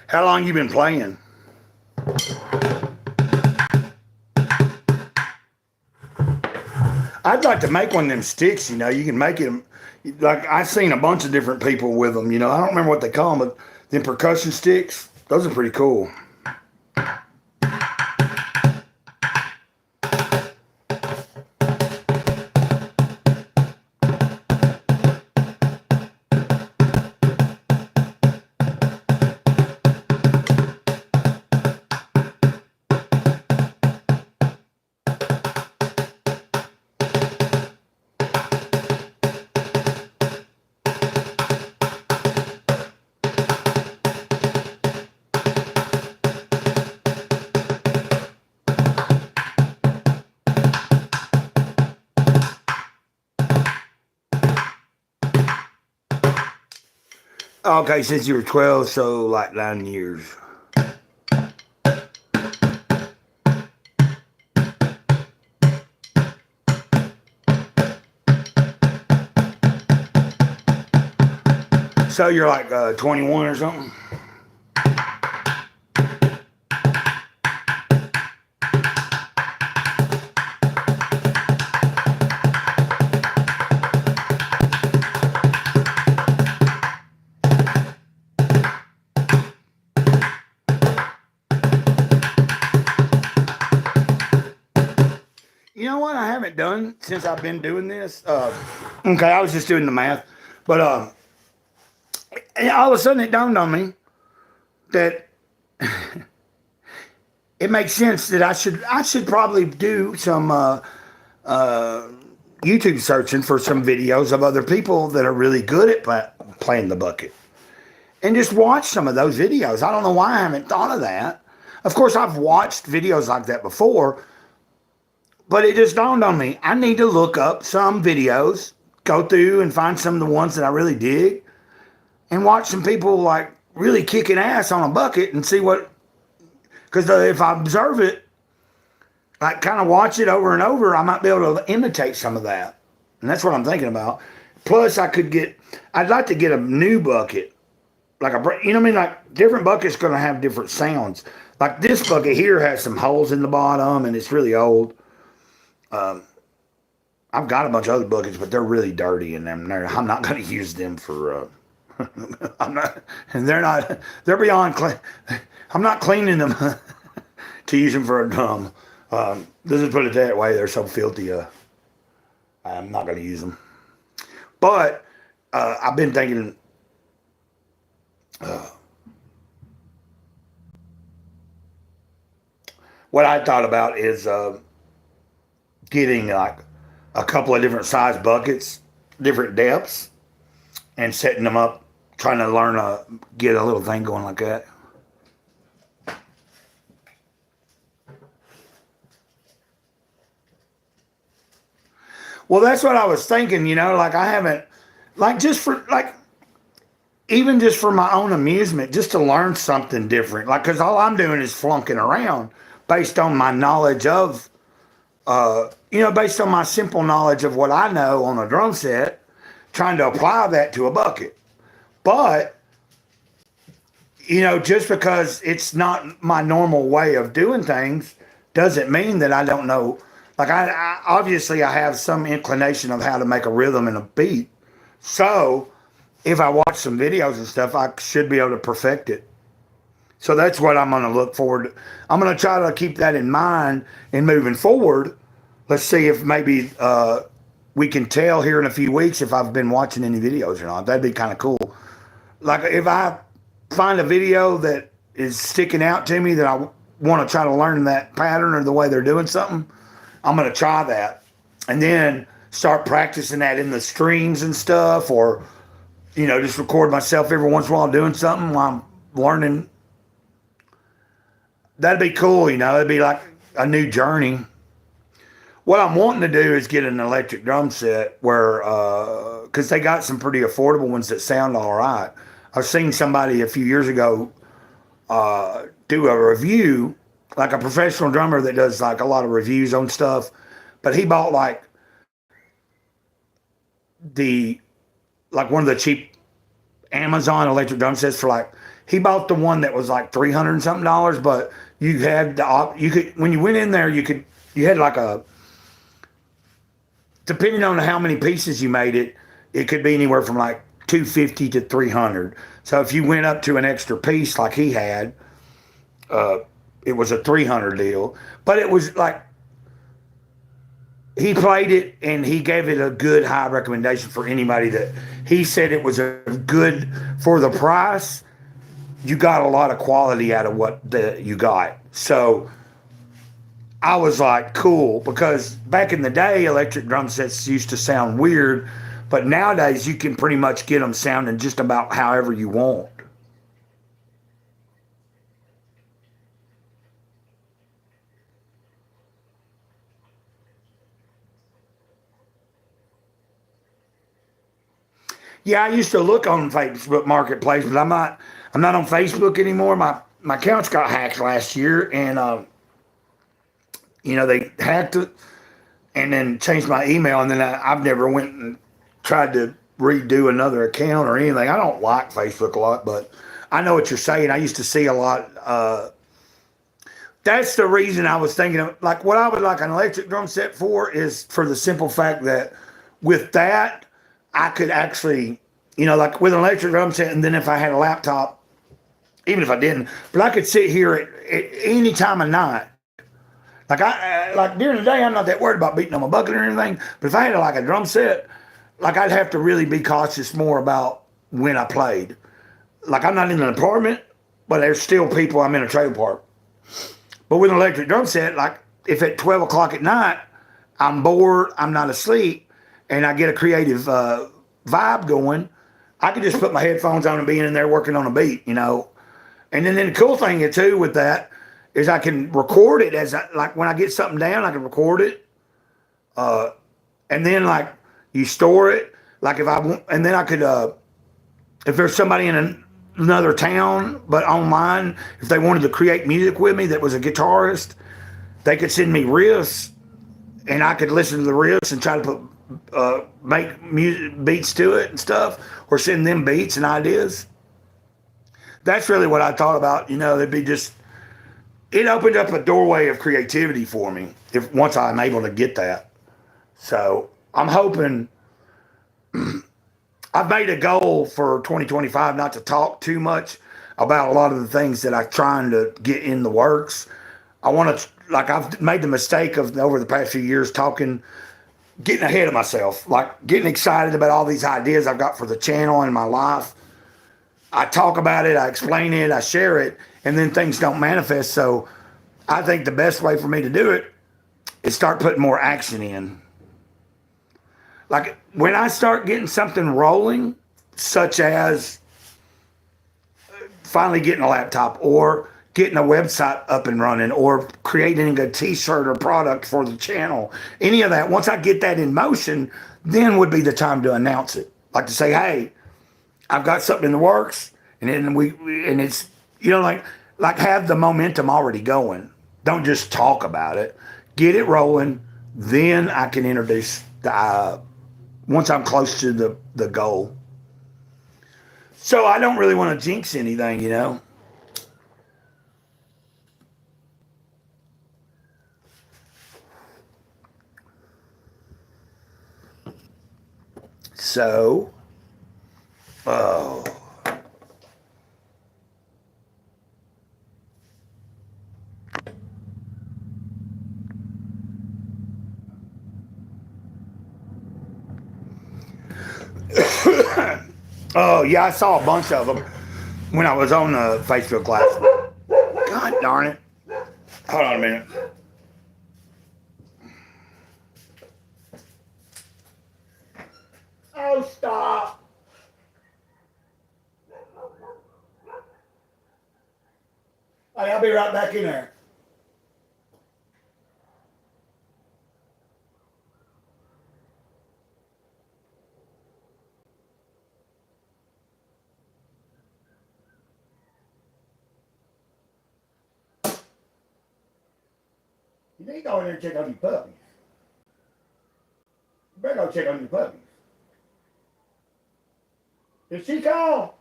How long you been playing? I'd like to make one of them sticks, you can make it, like I've seen a bunch of different people with them, I don't remember what they call them, but them percussion sticks, those are pretty cool. Okay, since you were 12, so like 9 years. So you're like 21 or something? You know what I haven't done since I've been doing this? Okay, I was just doing the math. But all of a sudden it dawned on me that it makes sense that I should probably do some YouTube searching for some videos of other people that are really good at playing the bucket. And just watch some of those videos. I don't know why I haven't thought of that. Of course, I've watched videos like that before. But it just dawned on me, I need to look up some videos, go through and find some of the ones that I really dig, and watch some people like really kicking ass on a bucket and see what, because if I observe it, like kind of watch it over and over, I might be able to imitate some of that. And that's what I'm thinking about. Plus I'd like to get a new bucket, like like different buckets going to have different sounds. Like this bucket here has some holes in the bottom and it's really old. I I've got a bunch of other buckets, but they're really dirty, and I'm not going to use them for. I'm not, and they're beyond clean. I'm not cleaning them to use them for a drum. Let's just put it that way. They're so filthy. I'm not going to use them. But I've been thinking. What I thought about is getting like a couple of different size buckets, different depths, and setting them up, trying to learn get a little thing going like that. Well, that's what I was thinking, like I haven't, like just for, like, even just for my own amusement, just to learn something different. Like, because all I'm doing is flunking around based on my knowledge of, based on my simple knowledge of what I know on a drum set, trying to apply that to a bucket. But, just because it's not my normal way of doing things doesn't mean that I don't know. Like, I obviously I have some inclination of how to make a rhythm and a beat. So if I watch some videos and stuff, I should be able to perfect it. So that's what I'm going to look forward to. I'm going to try to keep that in mind and moving forward. Let's see if maybe we can tell here in a few weeks if I've been watching any videos or not. That'd be kind of cool. Like if I find a video that is sticking out to me that I want to try to learn that pattern or the way they're doing something, I'm going to try that. And then start practicing that in the streams and stuff, or, just record myself every once in a while doing something while I'm learning. That'd be cool, it'd be like a new journey. What I'm wanting to do is get an electric drum set where, because they got some pretty affordable ones that sound all right. I've seen somebody a few years ago do a review, like a professional drummer that does like a lot of reviews on stuff, but he bought like one of the cheap Amazon electric drum sets for like, he bought the one that was like $300 and something, but you had you could, when you went in there, you had like depending on how many pieces you made it could be anywhere from like $250 to $300. So if you went up to an extra piece like he had, it was a $300 deal. But it was like, he played it and he gave it a good high recommendation for anybody that he said it was a good for the price. You got a lot of quality out of what you got. So I was like, cool, because back in the day, electric drum sets used to sound weird, but nowadays you can pretty much get them sounding just about however you want. Yeah, I used to look on Facebook Marketplace, but I'm not on Facebook anymore. My accounts got hacked last year, and they hacked it and then changed my email, and then I've never went and tried to redo another account or anything. I don't like Facebook a lot, but I know what you're saying. I used to see a lot. That's the reason I was thinking of, like, what I would like an electric drum set for is for the simple fact that with that, I could actually, like with an electric drum set, and then if I had a laptop, even if I didn't, but I could sit here at any time of night. Like like during the day, I'm not that worried about beating on my bucket or anything. But if I had like a drum set, like I'd have to really be cautious more about when I played. Like I'm not in an apartment, but there's still people. I'm in a trailer park. But with an electric drum set, like if at 12 o'clock at night, I'm bored, I'm not asleep, and I get a creative vibe going, I could just put my headphones on and be in there working on a beat, And then the cool thing too with that is I can record it like when I get something down, I can record it. And then like you store it. Like if I want, and then I could, if there's somebody in another town, but online, if they wanted to create music with me that was a guitarist, they could send me riffs and I could listen to the riffs and try to make music beats to it and stuff, or send them beats and ideas. That's really what I thought about. It'd be just, it opened up a doorway of creativity for me once I'm able to get that. So I'm hoping. I've made a goal for 2025 not to talk too much about a lot of the things that I'm trying to get in the works. I want to, like, I've made the mistake of over the past few years getting ahead of myself, like getting excited about all these ideas I've got for the channel and my life. I talk about it, I explain it, I share it, and then things don't manifest. So I think the best way for me to do it is start putting more action in. Like when I start getting something rolling, such as finally getting a laptop or getting a website up and running or creating a t-shirt or product for the channel, any of that, once I get that in motion, then would be the time to announce it. Like to say, hey, I've got something in the works, and then it's, you know, like have the momentum already going. Don't just talk about it. Get it rolling, then I can introduce the once I'm close to the goal. So I don't really want to jinx anything, you know. So, oh. Oh, yeah, I saw a bunch of them when I was on Facebook Live. God darn it. Hold on a minute. Oh, stop. Hey, I'll be right back in there. You need to go in there and check on your puppies. You better go check on your puppies. Did she call?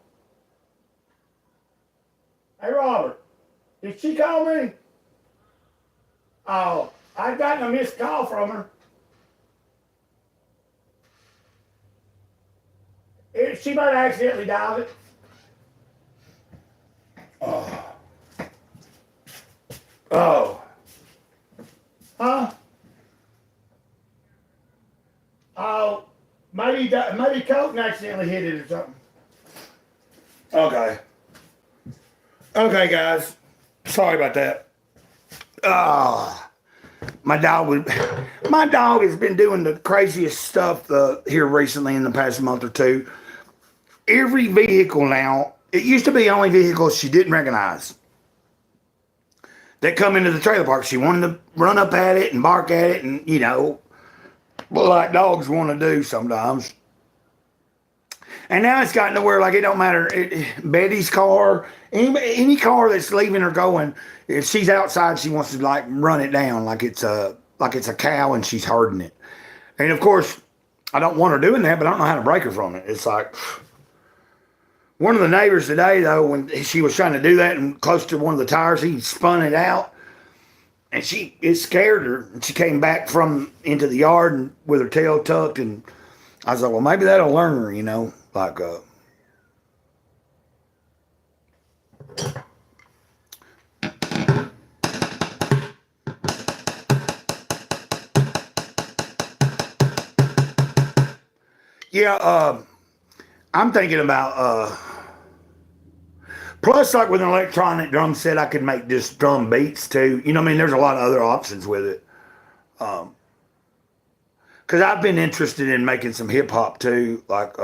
Hey, Robert, did she call me? Oh, I've gotten a missed call from her. She might have accidentally dialed it. Oh. Oh. Huh? Oh, maybe Colton accidentally hit it or something. Okay. Okay, guys. Sorry about that. My dog has been doing the craziest stuff here recently in the past month or two. Every vehicle now, it used to be only vehicles she didn't recognize that come into the trailer park. She wanted to run up at it and bark at it and, you know, like dogs want to do sometimes. And now it's gotten to where, like, it don't matter. Betty's car, any car that's leaving or going, if she's outside, she wants to, like, run it down like it's a cow and she's herding it. And, of course, I don't want her doing that, but I don't know how to break her from it. It's like, one of the neighbors today, though, when she was trying to do that and close to one of the tires, he spun it out. And it scared her. And she came back into the yard and with her tail tucked. And I was like, well, maybe that'll learn her, you know. Like, yeah, I'm thinking about, plus, like with an electronic drum set, I could make just drum beats too. You know what I mean? There's a lot of other options with it. Because I've been interested in making some hip hop too. Like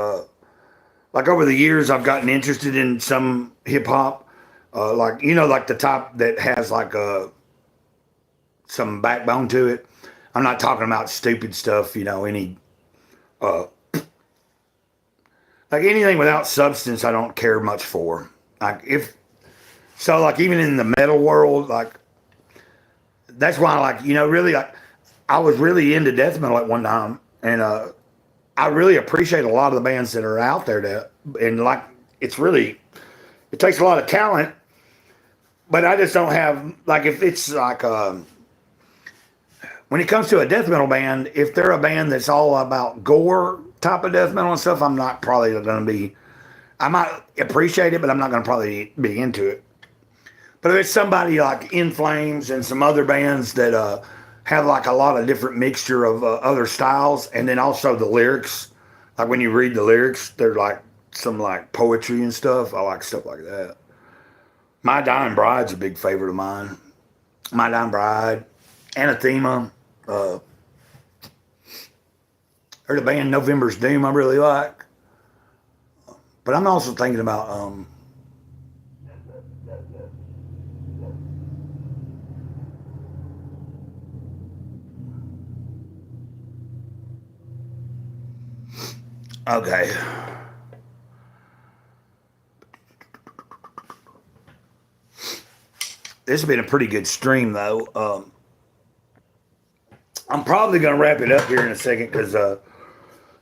over the years, I've gotten interested in some hip hop. Like, you know, like the type that has like some backbone to it. I'm not talking about stupid stuff, you know, like anything without substance, I don't care much for. Like like even in the metal world, like that's why, like, you know, really, like I was really into death metal at one time, and I really appreciate a lot of the bands that are out there and like it takes a lot of talent, but I just don't have, like, if it's like when it comes to a death metal band, if they're a band that's all about gore type of death metal and stuff, I'm not probably going to be. I might appreciate it, but I'm not going to probably be into it. But if it's somebody like In Flames and some other bands that have like a lot of different mixture of other styles, and then also the lyrics, like when you read the lyrics, they're like some like poetry and stuff. I like stuff like that. My Dying Bride's a big favorite of mine. My Dying Bride, Anathema, or the band November's Doom I really like. But I'm also thinking about okay. This has been a pretty good stream though. I'm probably gonna wrap it up here in a second because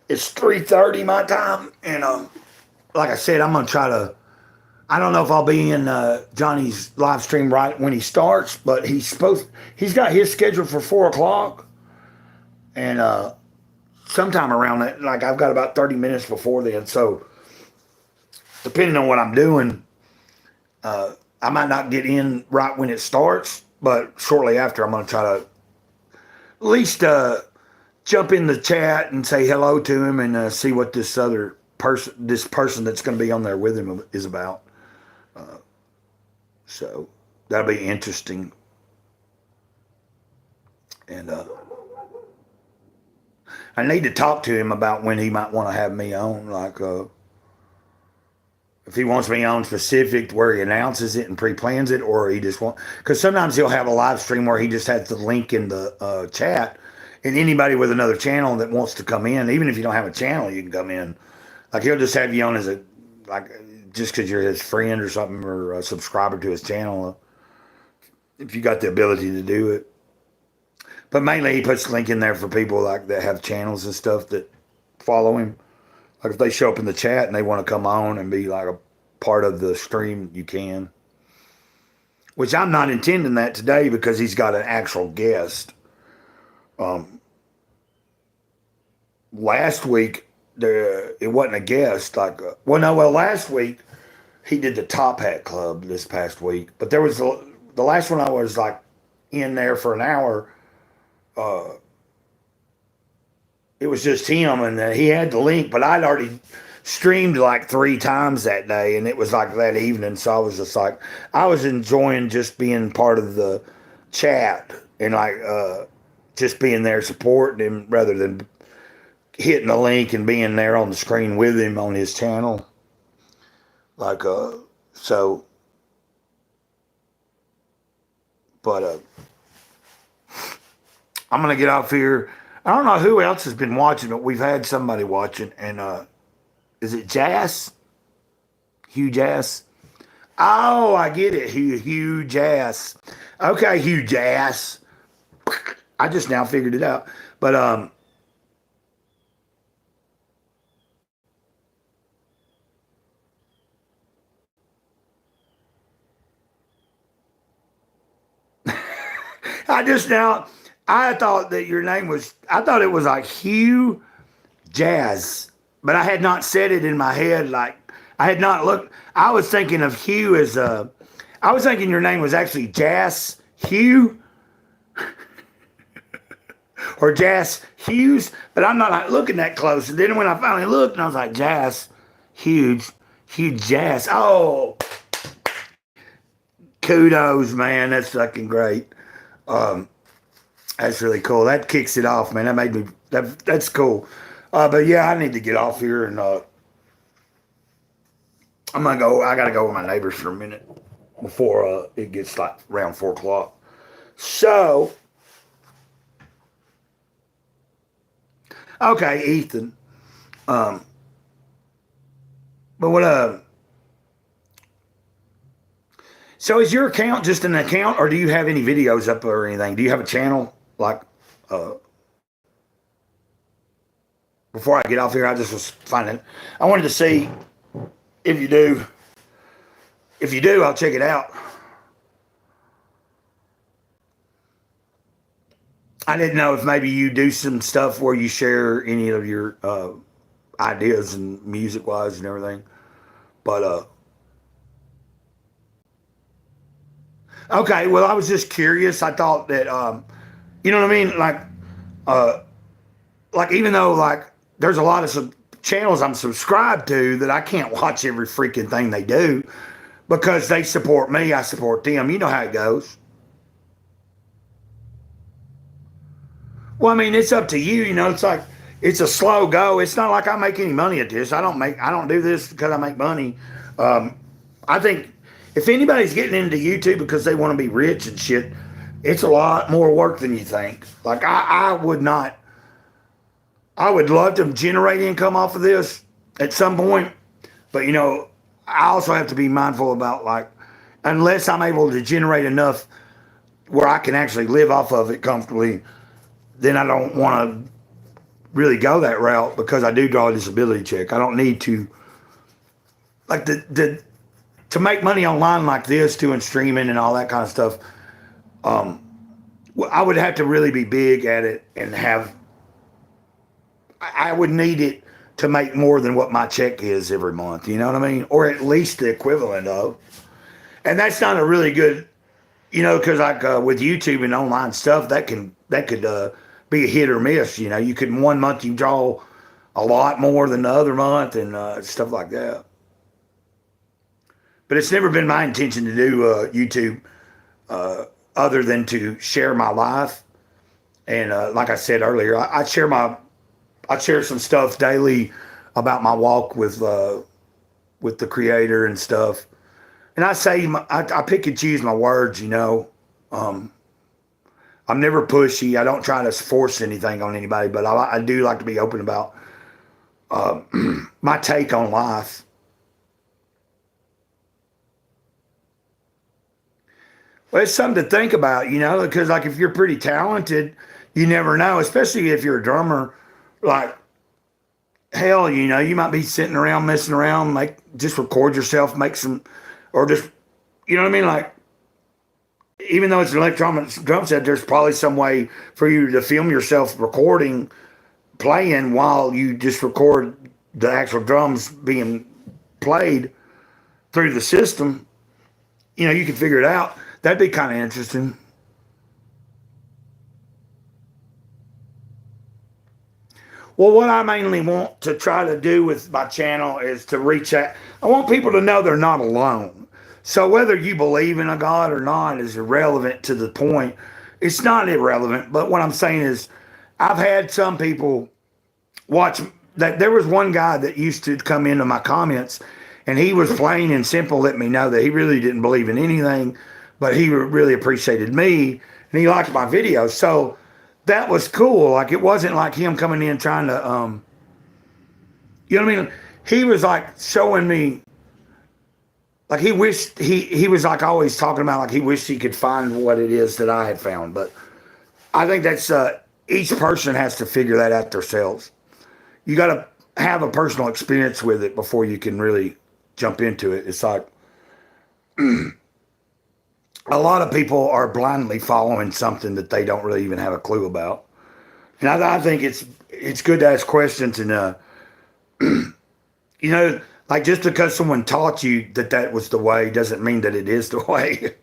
it's 3:30 my time, and like I said, I'm gonna try to. I don't know if I'll be in Johnny's live stream right when he starts, but he's got his schedule for 4 o'clock, and sometime around that, like I've got about 30 minutes before then. So depending on what I'm doing, I might not get in right when it starts, but shortly after, I'm gonna try to at least jump in the chat and say hello to him and see what this person that's going to be on there with him is about. So that'll be interesting. And I need to talk to him about when he might want to have me on. Like if he wants me on specific where he announces it and pre-plans it, or he just because sometimes he'll have a live stream where he just has the link in the chat, and anybody with another channel that wants to come in, even if you don't have a channel, you can come in. Like he'll just have you on as just because you're his friend or something, or a subscriber to his channel, if you got the ability to do it. But mainly he puts the link in there for people like that have channels and stuff that follow him. Like if they show up in the chat and they want to come on and be like a part of the stream, you can. Which I'm not intending that today because he's got an actual guest. Last week, it wasn't a guest. Last week he did the Top Hat Club this past week. But there was the last one I was like in there for an hour. It was just him, and he had the link, but I'd already streamed like 3 times that day, and it was like that evening, so I was just like, I was enjoying just being part of the chat and like just being there supporting him rather than hitting the link and being there on the screen with him on his channel. Like, so, but I'm going to get off here. I don't know who else has been watching, but we've had somebody watching, and is it Jazz? Hugh Jazz? Oh, I get it. Hugh Jazz. Okay, Hugh Jazz. I just now figured it out. But I thought that your name was, I thought it was like Hugh Jazz, but I had not said it in my head. Like, I had not looked, I was thinking of Hugh as I was thinking your name was actually Jazz Hugh or Jazz Hughes, but I'm not like looking that close. And then when I finally looked, and I was like, Jazz Hugh Jazz. Oh, kudos, man. That's fucking great. That's really cool. That kicks it off, man. That made me, that's cool. But yeah, I need to get off here, and I gotta go with my neighbors for a minute before it gets like around 4 o'clock. So, okay, Ethan. But what, so is your account just an account, or do you have any videos up or anything? Do you have a channel? Like, before I get off here, I just was finding, I wanted to see if you do. If you do, I'll check it out. I didn't know if maybe you do some stuff where you share any of your ideas and music wise and everything. But okay, well, I was just curious. I thought that you know what I mean, uh, like even though like there's a lot of channels I'm subscribed to that I can't watch every freaking thing they do because they support me, I support them. You know how it goes. Well, I mean, it's up to you. You know, it's like it's a slow go. It's not like I make any money at this. I don't do this because I make money. Um, I think if anybody's getting into YouTube because they want to be rich and shit, it's a lot more work than you think. Like I would not. I would love to generate income off of this at some point, but you know, I also have to be mindful about like, unless I'm able to generate enough where I can actually live off of it comfortably, then I don't want to really go that route because I do draw a disability check. I don't need to like the to make money online like this, doing streaming and all that kind of stuff. I would have to really be big at it and have. I would need it to make more than what my check is every month. You know what I mean? Or at least the equivalent of. And that's not a really good, you know, because like with YouTube and online stuff, that could be a hit or miss. You know, you could one month you draw a lot more than the other month and stuff like that. But it's never been my intention to do YouTube other than to share my life. And like I said earlier, I share some stuff daily about my walk with the Creator and stuff. And I say I pick and choose my words. You know, I'm never pushy. I don't try to force anything on anybody, but I do like to be open about my take on life. Well, it's something to think about, you know, because like if you're pretty talented, you never know, especially if you're a drummer. Like, hell, you know, you might be sitting around messing around, just record yourself, make some, or just, you know what I mean? Like, even though it's an electronic drum set, there's probably some way for you to film yourself recording, playing while you just record the actual drums being played through the system. You know, you can figure it out. That'd be kind of interesting. Well, what I mainly want to try to do with my channel is to reach out. I want people to know they're not alone. So whether you believe in a God or not is irrelevant to the point. It's not irrelevant, but what I'm saying is I've had some people watch that. There was one guy that used to come into my comments and he was plain and simple letting me know that he really didn't believe in anything, but he really appreciated me and he liked my videos. So that was cool. Like it wasn't like him coming in trying to, you know what I mean? He was like showing me, like he wished he was like always talking about like he wished he could find what it is that I had found. But I think that's each person has to figure that out themselves. You got to have a personal experience with it before you can really jump into it. It's like a lot of people are blindly following something that they don't really even have a clue about. And I think it's good to ask questions and, you know, like just because someone taught you that was the way doesn't mean that it is the way.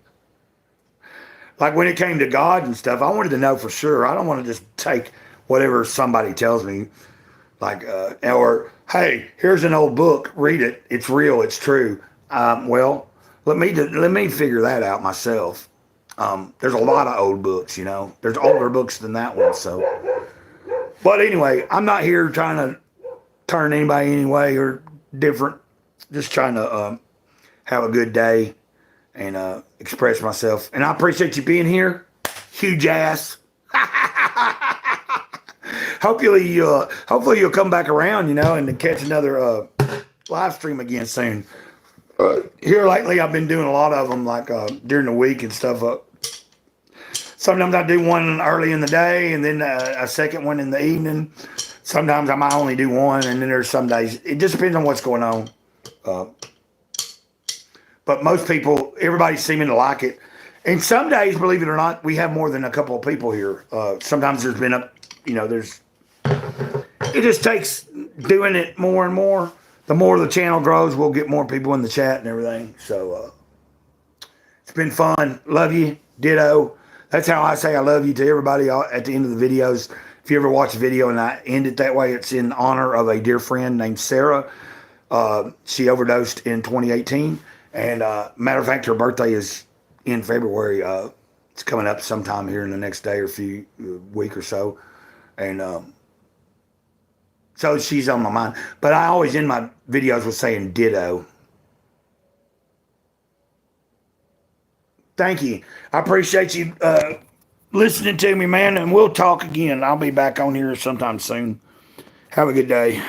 Like when it came to God and stuff, I wanted to know for sure. I don't want to just take whatever somebody tells me. Like, or, hey, here's an old book, read it. It's real, it's true. Well, let me figure that out myself. There's a lot of old books, you know. There's older books than that one, so. But anyway, I'm not here trying to turn anybody any way or different. Just trying to have a good day and express myself. And I appreciate you being here. Huge ass. Hopefully you'll come back around, you know, and catch another live stream again soon. Here lately, I've been doing a lot of them, like during the week and stuff. Sometimes I do one early in the day, and then a second one in the evening. Sometimes I might only do one, and then there's some days. It just depends on what's going on. But most people, everybody's seeming to like it. And some days, believe it or not, we have more than a couple of people here. Sometimes there's been it just takes doing it more and more. The more the channel grows, we'll get more people in the chat and everything. So it's been fun. Love you. Ditto. That's how I say I love you to everybody at the end of the videos. If you ever watch a video and I end it that way, it's in honor of a dear friend named Sarah. She overdosed in 2018. And matter of fact, her birthday is in February. It's coming up sometime here in the next day or week or so. And so she's on my mind. But I always end my videos with saying ditto. Thank you. I appreciate you listening to me, man. And we'll talk again. I'll be back on here sometime soon. Have a good day.